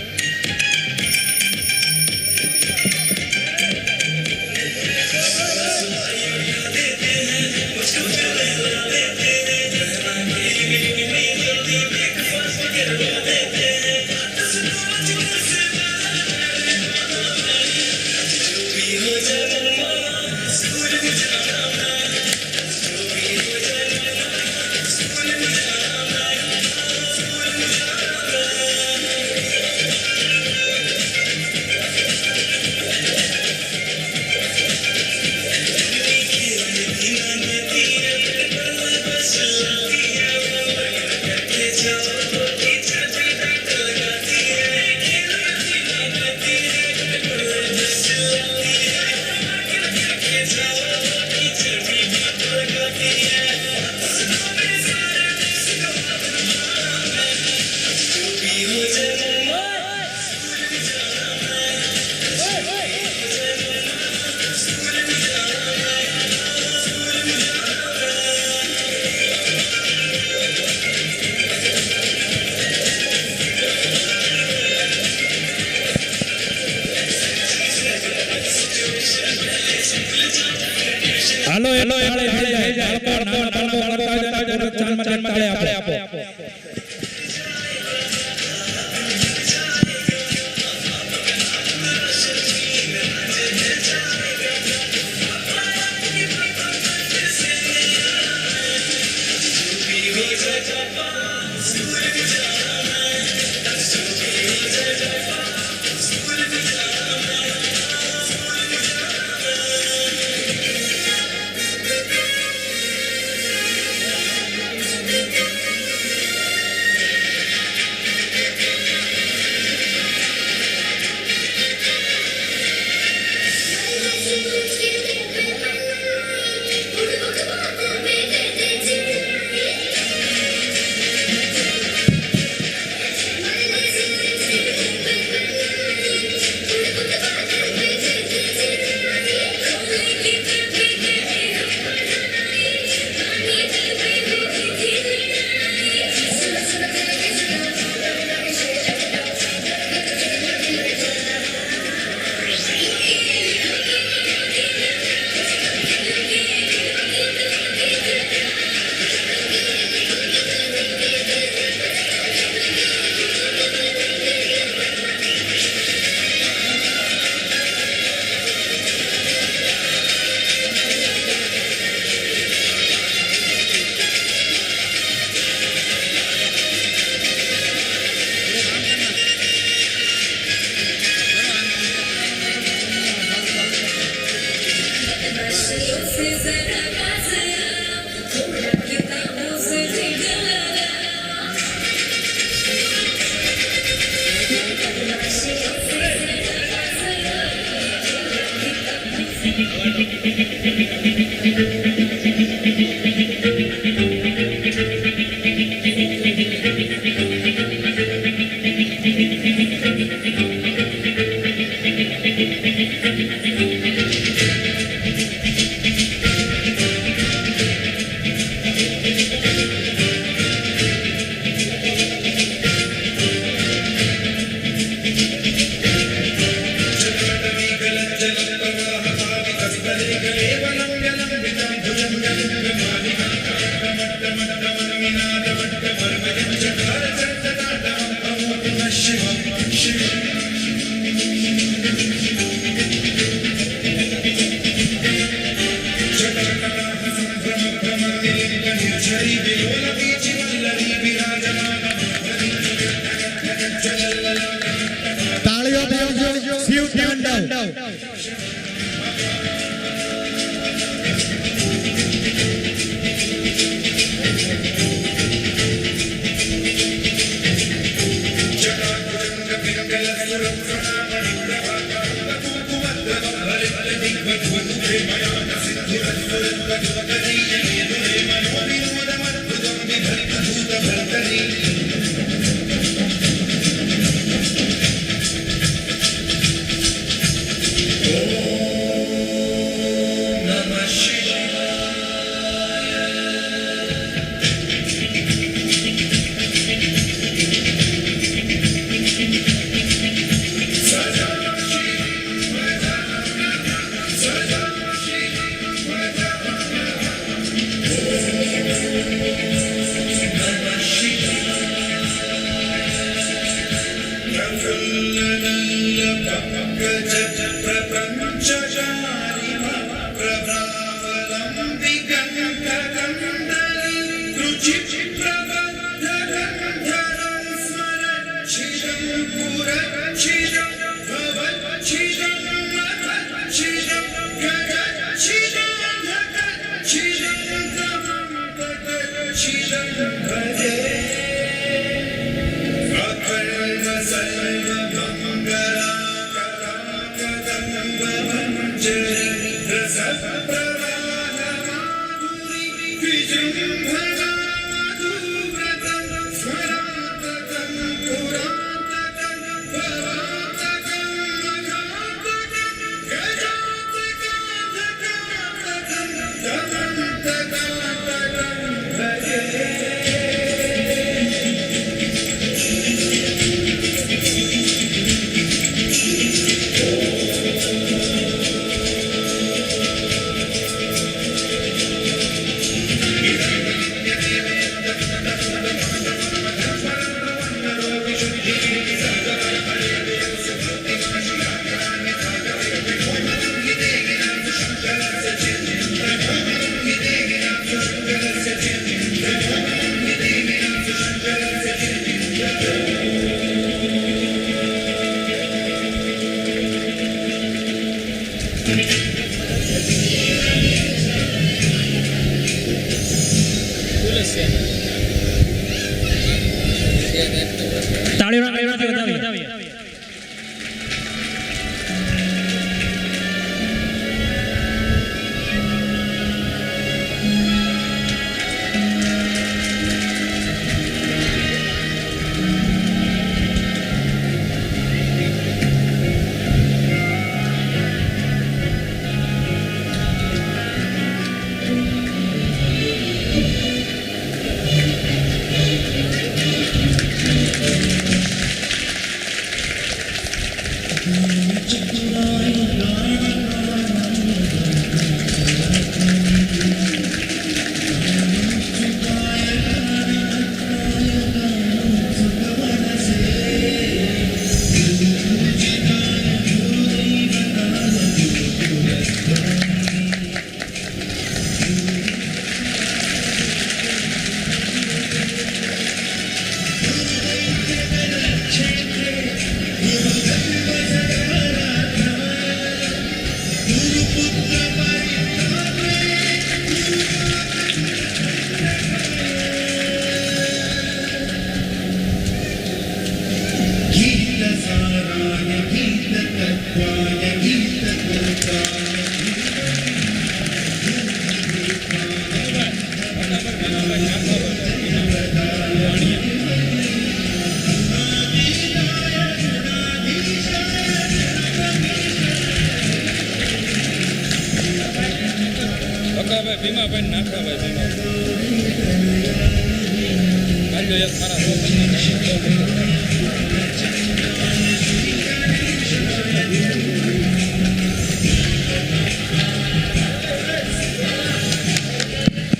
તાળીઓ પાડજો શિવ તાંડવ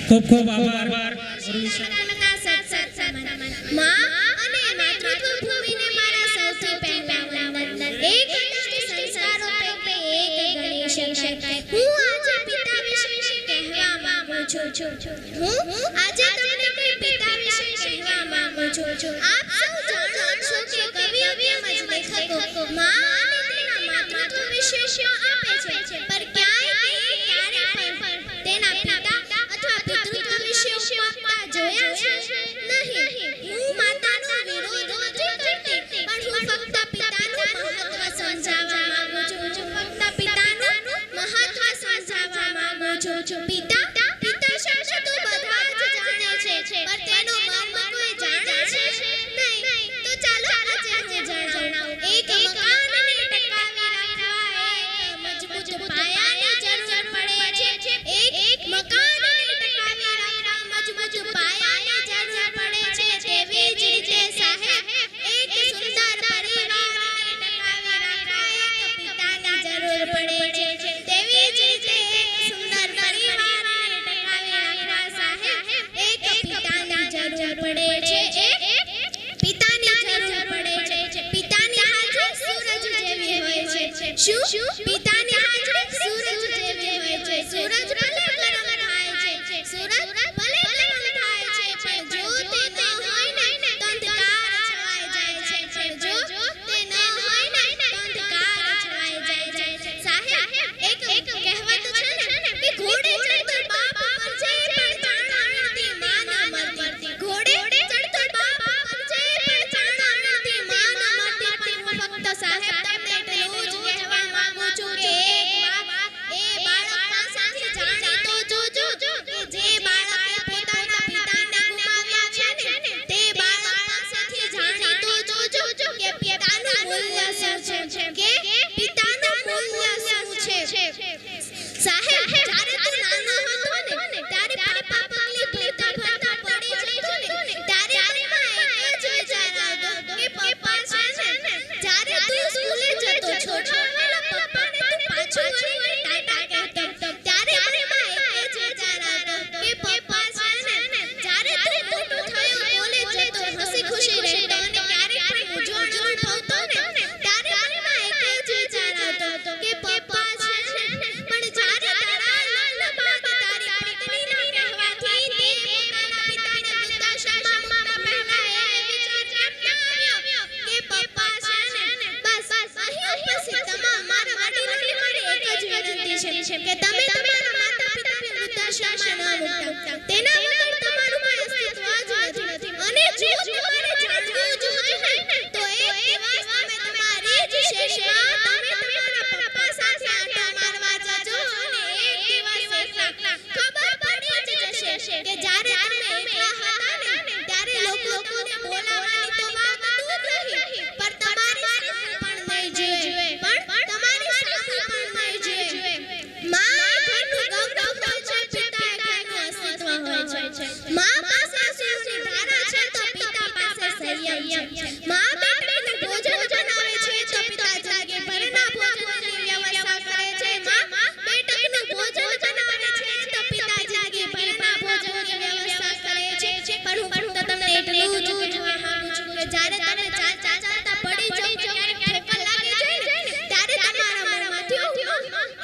ખૂબ ખૂબ આભાર. માં અને માતૃત્વ ભૂમિને મારા સૌથી પહેલા વંદન. એક સંસ્કારો પૈકી એક ગણી શકાય. હું આજે પિતા વિશે કહેવા માંગુ છું. હું આજે તમને કોઈ પિતા વિશે કહેવા માંગુ છું. આપ સૌ જાણો છો કે કવિ તેમજ લેખકો માં અને તેના માતૃત્વ વિશે આપે છે, પર ક્યારે પણ તેના પિતા અથવા પિતૃત્વ વિશે આપતા જોયા છે નહીં. હું માતાનો વિરોધ નથી કરતી, પણ હું ફક્ત પિતાનું મહત્વ સમજાવવા માંગુ છું. ફક્ત પિતાનું મહત્વ સમજાવવા માંગુ છું. પિતા શબ્દ તો બધા જ જાણે છે, પર તેનો મર્મ કોઈ જાણે છે નહીં. તો ચાલો આજે હું જણાવું. એક મકાનને ટકાવી રાખવા એક મજબૂત પાયાની જરૂર પડે છે. એક મકાનને ટકાવી રાખવા મજબૂત પાયાની જરૂર પડે છે. તેવી જ રીતે સાહેબ એક સુંદર પરિવારને ટકાવી રાખવા એક પિતાની જરૂર પડે છે. તેવી જ રીતે એક સુંદર પરિવારને ટકાવી રાખવા સાહેબ એક પિતાની જરૂર પડે છે. પિતાની જરૂર પડે છે. પિતાની હાજરી સૂરજ જેવી હોય છે. શું પિતાની હાજરી સૂરજ જેવી હોય છે? સૂરજ ભલે ગરમ થાય છે, સૂરજ ભલે ગરમ થાય છે, પણ જો તે ન હોય ને તો અંધકાર છવાઈ જાય છે. પણ જો તે ન હોય ને તો અંધકાર છવાઈ જાય છે. સાહેબ એક કહેવત છે ને કે ઘોડે ચડતો બાપ પર છે પણ ચાણા વીણતી માં ન મરતી. ઘોડે ચડતો બાપ પર છે પણ ચાણા વીણતી માં ન મરતી. પણ હું ફક્ત સાહેબ તમને એટલું જ કહેવા માંગુ છું કે એક વાત એ બાળક પાસેથી જાણી તો જોજો કે જે બાળકે પોતાના પિતાને ગુમાવ્યા છે ને તે બાળક પાસેથી જાણી તો જોજો કે પિતાનું મૂલ્ય શું છે, કે પિતાનું મૂલ્ય શું છે. સાહેબ જ્યારે તું નાનો હતો ને ત્યારે પાપા પગલી ભરતા પડી જતો ને ત્યારે તારામાં એક જ વિચાર આવતો કે પપ્પા છે ને જ્યારે તું સ્કૂલે જતો છોડવાના પપ્પાને તું પાછું વળીને ટાટા કહેતો ત્યારે તારામાં એક જ વિચાર આવતો કે પપ્પા છે ને જ્યારે તું મોટો થયો કોલેજ જતો હસી ખુશી રહેતો અને ક્યારેક પણ મૂંઝવણ અનુભવતો ને ત્યારે તારામાં એક જ વિચાર આવતો કે પપ્પા છે ને. પણ જ્યારે તારા લગ્ન બાદ તારી પત્નીના કહેવાથી તે પોતાના પિતાને વૃદ્ધાશ્રમમાં મૂકતા પહેલા એ વિચાર કેમ ન આવ્યો કે પપ્પા છે ને. બસ અહીં ઉપસ્થિત તમામ મારા વડીલોને મારી એક જ વિનંતી છે કે તમે તમારા માતા પિતાને વૃદ્ધાશ્રમમાં ન મૂકતા. તેના વગર તમારું કોઈ અસ્તિત્વ જ નથી. અને જો તમારે જાણવું જ હોય ને તો એક દિવસ તમે તમારી જ શેષમાં તમે તમારા પપ્પા સાથે આંટો મારવા જજો અને એક દિવસ એકલા ખબર પડી જ જશે કે જ્યારે તમે એકલા હતા ને ત્યારે લોકોને બોલાવવાની તો વાત દૂર રહી, પણ તમારી સામે પણ નહીં જોઈએ, પણ તમારી સામે પણ નહીં જોઈએ. માં ઘરનું ગૌરવ હોય છે, પિતા ઘરનું અસ્તિત્વ હોય છે. માં પાસે આંસુની ધારા છે તો પિતા પાસે સંયમ છે. માં બેટાનું ભોજન બનાવે છે તો પિતા જિંદગીભરના ભોજનની વ્યવસ્થા કરે છે. માં બેટાનું ભોજન બનાવે છે તો પિતા જિંદગીભરના ભોજનની વ્યવસ્થા કરે છે. પણ હું ફક્ત તમને એટલું જ કહેવા માંગુ છું કે જ્યારે તમે ચાલતા પડી જાઓ કે ક્યારેક ઠોકર લાગી જાય ને ત્યારે તમારા મોંમાંથી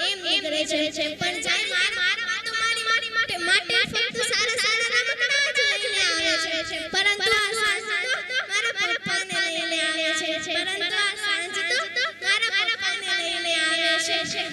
એમ નીકળે છે પણ જાય મારા તમારી માટે ફક્ત સારા રમકડા જ લઈને આવે છે. પરંતુ આ સાંજ તો મારા પપ્પાને લઈને આવે છે. પરંતુ આ સાંજ તો મારા પપ્પાને લઈને આવે છે.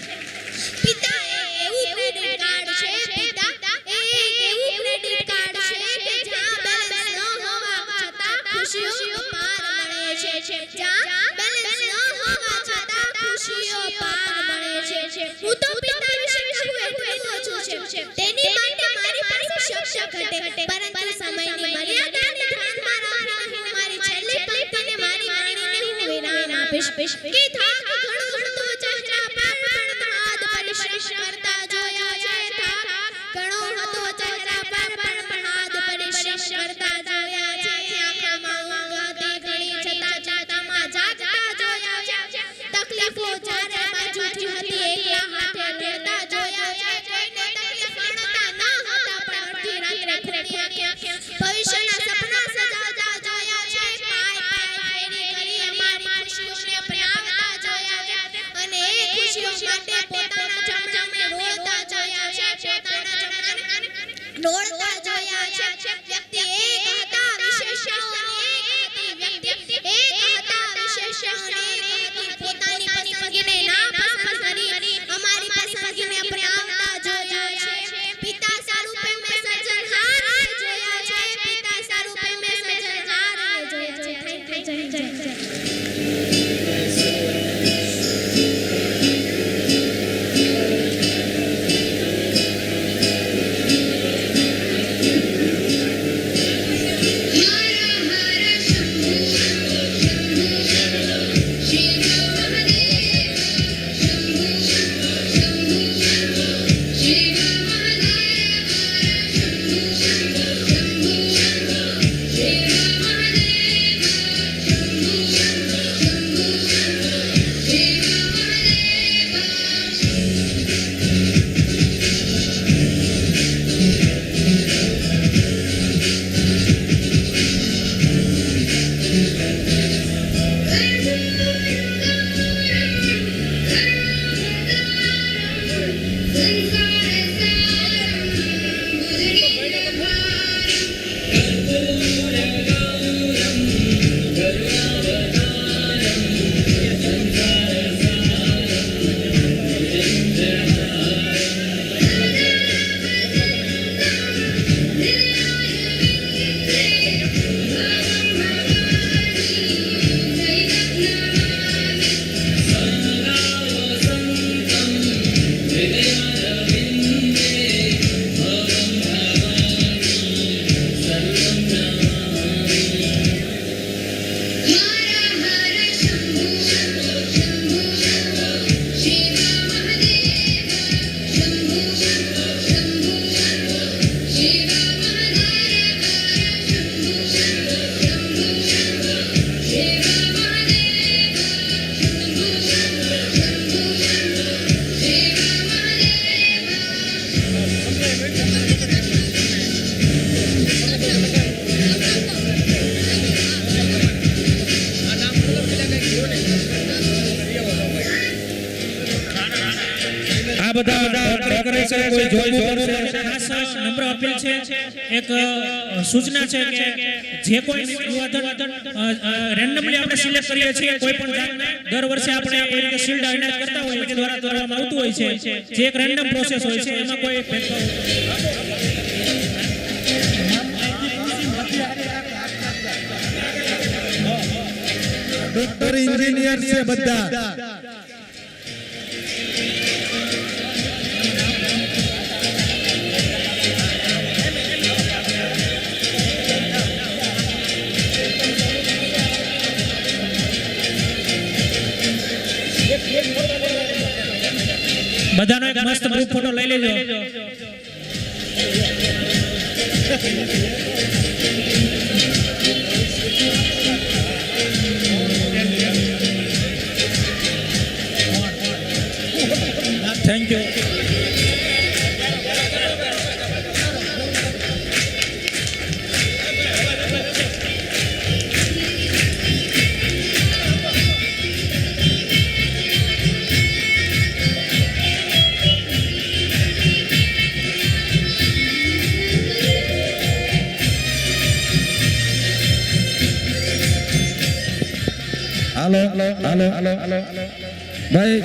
પિતા એવું ક્રેડિટ કાર્ડ છે. પિતા એવું ક્રેડિટ કાર્ડ છે કે જ્યાં બેલેન્સ ન હોવા છતાં ખુશીઓ પાર મળે છે. જ્યાં બેલેન્સ ન હોવા છતાં ખુશીઓ પાર મળે છે. હું તો પિતા વિશે કહું એટલું ઓછું છે. તેની માટે મારી પાસે શબ્દ ઘટે, પરંતુ સમયની મર્યાદાને ધ્યાનમાં રાખીને હું મારી છેલ્લી પંક્તિને મારી વાણીને હું વિરામ આપીશ કે થાક ઘણો હતો ચહેરા પર પણ મહાદ પરિશ્રમ કરતા જોયા છે. થાક ઘણો હતો ચહેરા પર પણ મહાદ પરિશ્રમ કરતા જોયા છે. આંખોમાં ઊંઘ હતી ઘણી છતાં ચિંતામાં જાગતા જોયા છે. તકલીફો ચારે બાજુથી હતી એકલા હાથે લડતા જોયા છે. કોઈને તકલીફ ગણતા ન હતા પણ અડધી રાત્રે ખુલ્લી આંખે ભવિષ્યના સપના સજાવતા જોયા બધા નોકરી કરે છે, કોઈ જોબ કરે છે, ખાસ નમ્ર અપીલ છે, એક સૂચના છે કે જે કોઈ યુવાધન રેન્ડમલી આપણે સિલેક્ટ કરીએ છીએ કોઈ પણ જાતને દર વર્ષે આપણે કોઈ રીતે શિલ્ડ ઇનાયત કરતા હોઈએ છીએ દ્વારા કરવામાં આવતું હોય છે, જે એક રેન્ડમ પ્રોસેસ હોય છે, એમાં કોઈ ડોક્ટર એન્જિનિયર છે બધા. બધાનો એક મસ્ત ગ્રુપ ફોટો લઈ લેજો. Thank you. હાલો ભાઈ.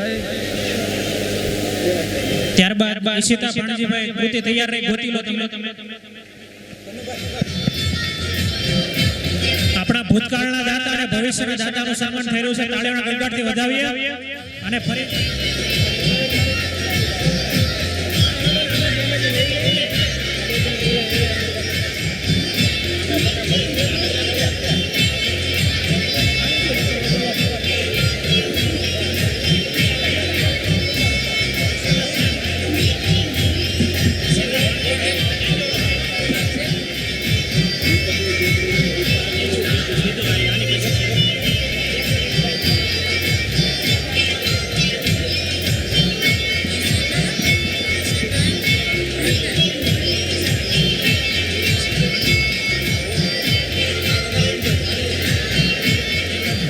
ત્યારબાદ ઈશિતા ભાણજીભાઈ કૃતિ તૈયાર રહી ગોતી લો તમે. આપણા ભૂતકાળના દાતા અને ભવિષ્યના દાતાનું સન્માન થઈ રહ્યું છે. તાળીઓના ગડગડાટથી વધાવીએ અને ફરી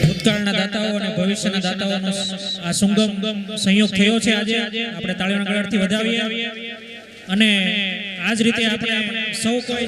ભૂતકાળના દાતાઓ અને ભવિષ્યના દાતાઓનો આ સુંગમ સંયોગ થયો છે. આજે આપણે તાળીઓના ગડગડાટથી વધાવીએ અને આ જ રીતે આપણે સૌ કોઈ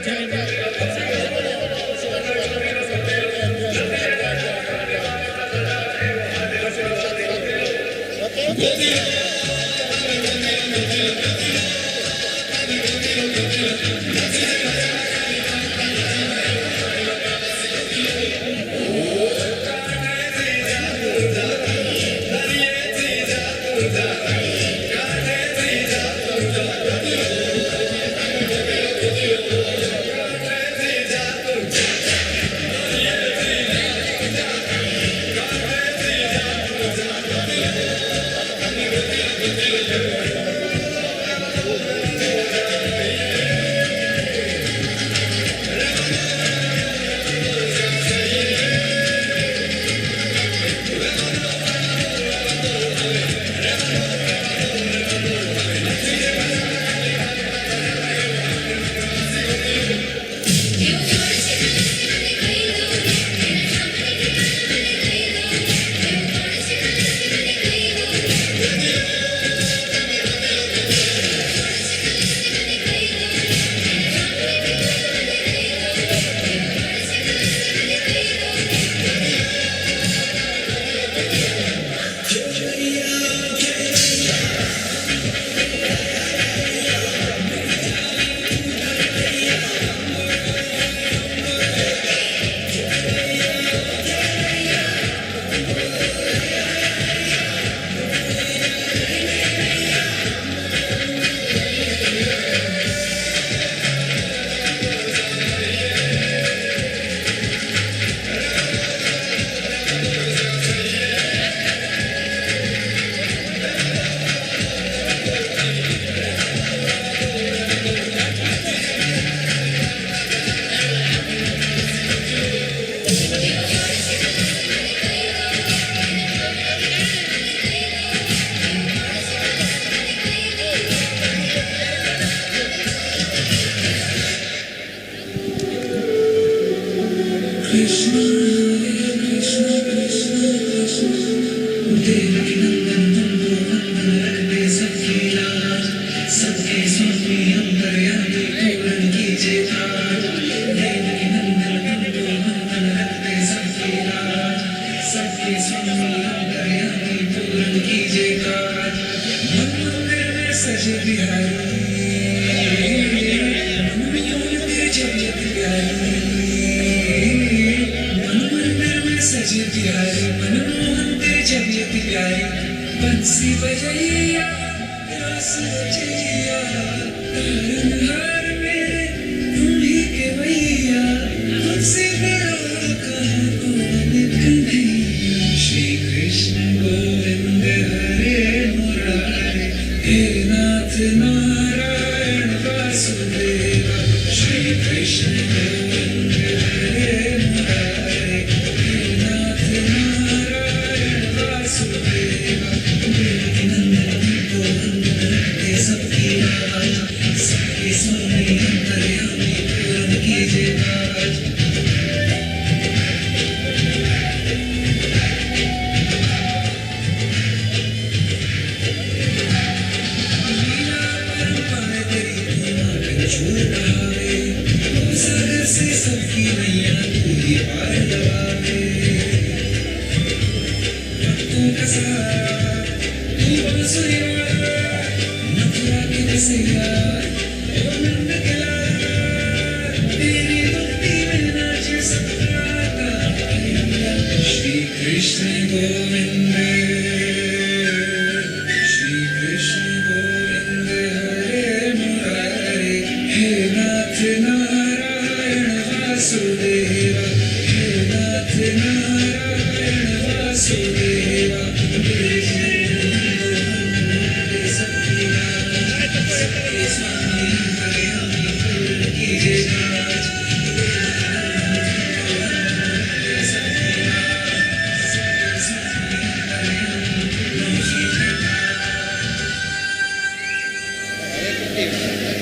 Devaki Nandan Nandana Nandana Raghavesa Kila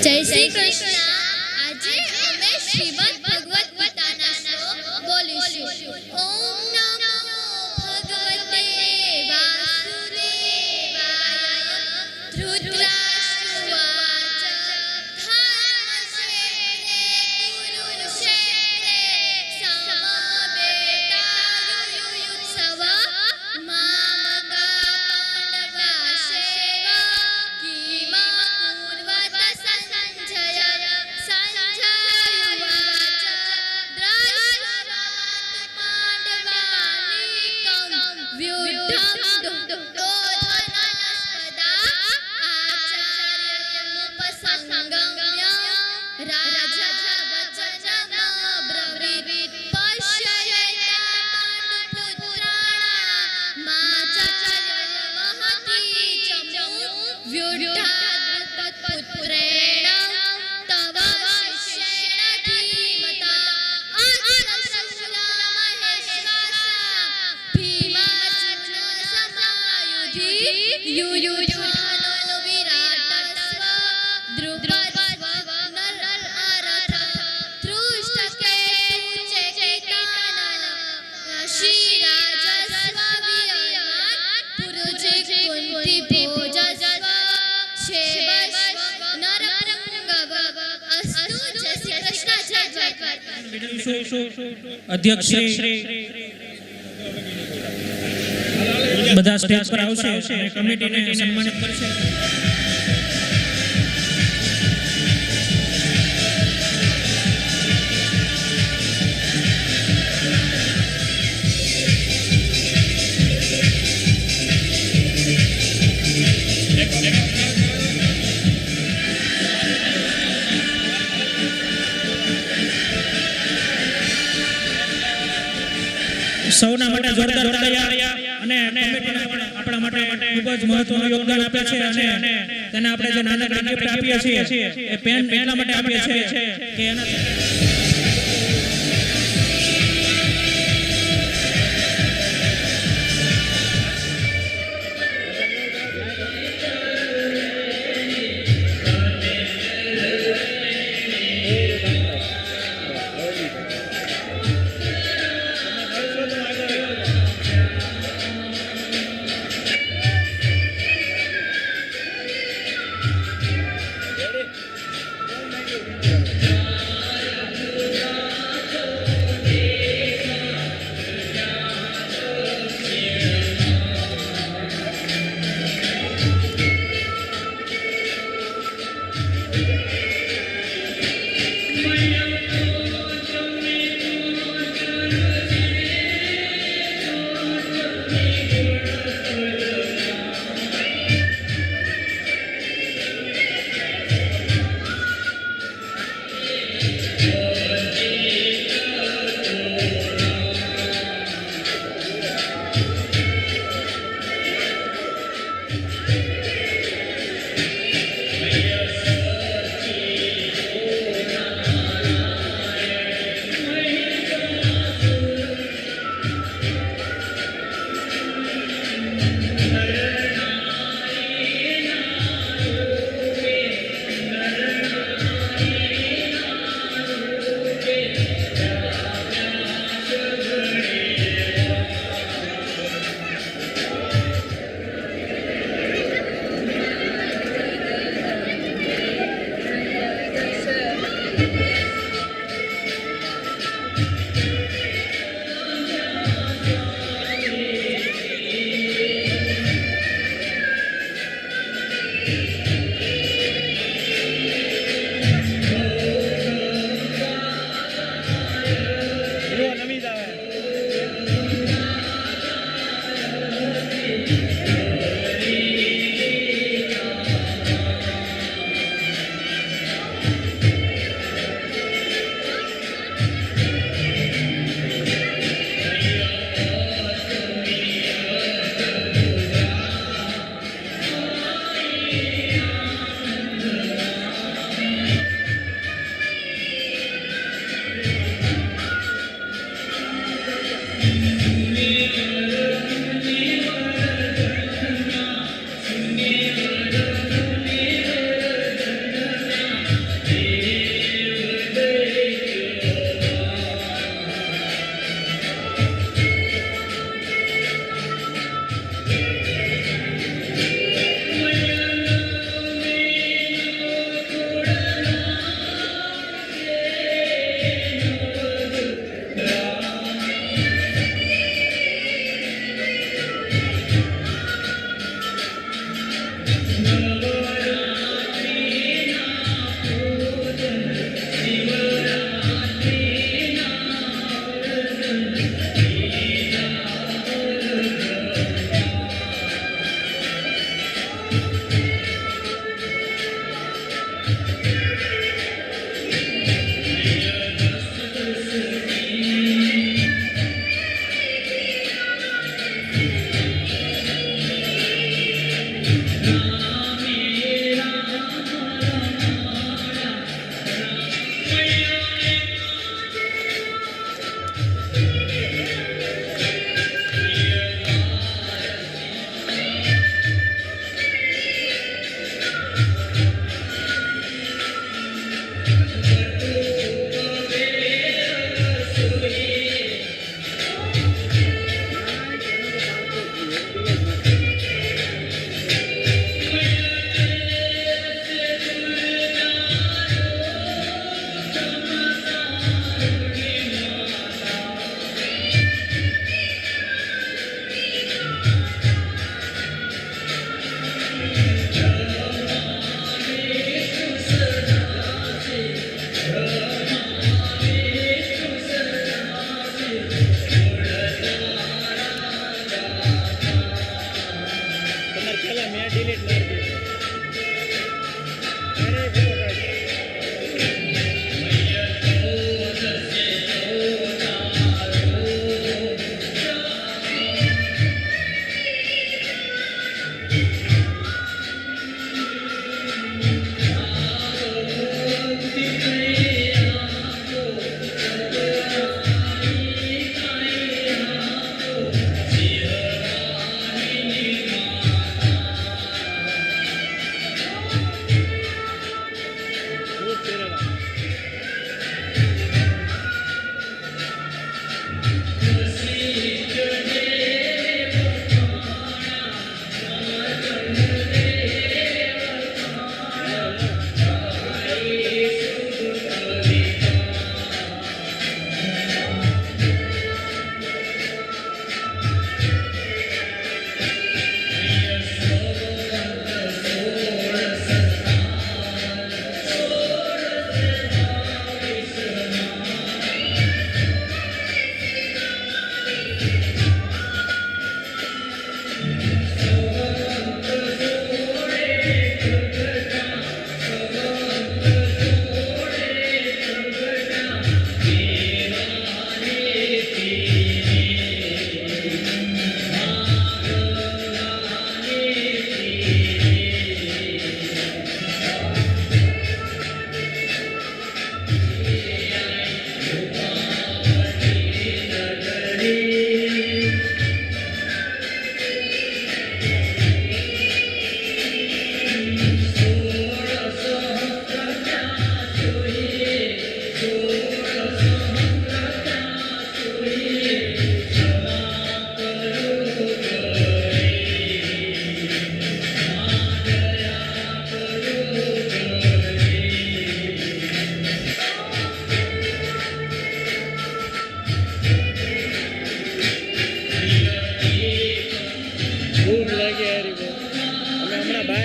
જય શ્રી કૃષ્ણ. આજે અમે શ્રીમદ ભગવદ ગીતાના શ્લોક બોલીશું. ઓમ નમો ભગવતે વાસુદેવાય. ધૃતરાષ્ટ્રવાચ ધર્મક્ષેત્રે કુરુક્ષેત્રે સમવેતાયુયુત્સવ મામકા પાંડવાશેવ કિમા પૂર્વત સંજય. સંજયુવાચ દ્રષ્ટવાત પાંડવાનીકં વ્યુઢં દુર્યોધનાસ્પદા આચાર્યमुपसंगम्य राजा वचनमब्रवीत्. पश्येता पाण्डुपुत्राणां माचार्यमहती चमु व्युढाद्रुपदपुत्रेण तव शिष्येण धीमता अग्रशूलामहेश्वासा भीमार्जुन समायुधि युयुधानो विराटस्व द्रुपदस्वनरथ धृष्टकेतुश्चेकितानः श्रीराजस्ववीर्यवान् पुरुजित्कुन्तिभोजस्व क्षेमस्व नरपुङ्गव. अस्तु. जय श्री कृष्ण. जय जय. અધ્યક્ષ બધા સ્ટેજ પર આવશે અને કમિટીને સન્માનિત કરશે. સૌના માટે જોરદાર તાળીઓ અને કમિટીને આપણા માટે ખૂબ જ મહત્વનું યોગદાન આપે છે અને તેને આપણે જે નાનકડી ગિફ્ટ આપીએ છીએ એ પેન એટલા માટે આપીએ છીએ કે એના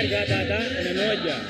જા દાદા અને નો જા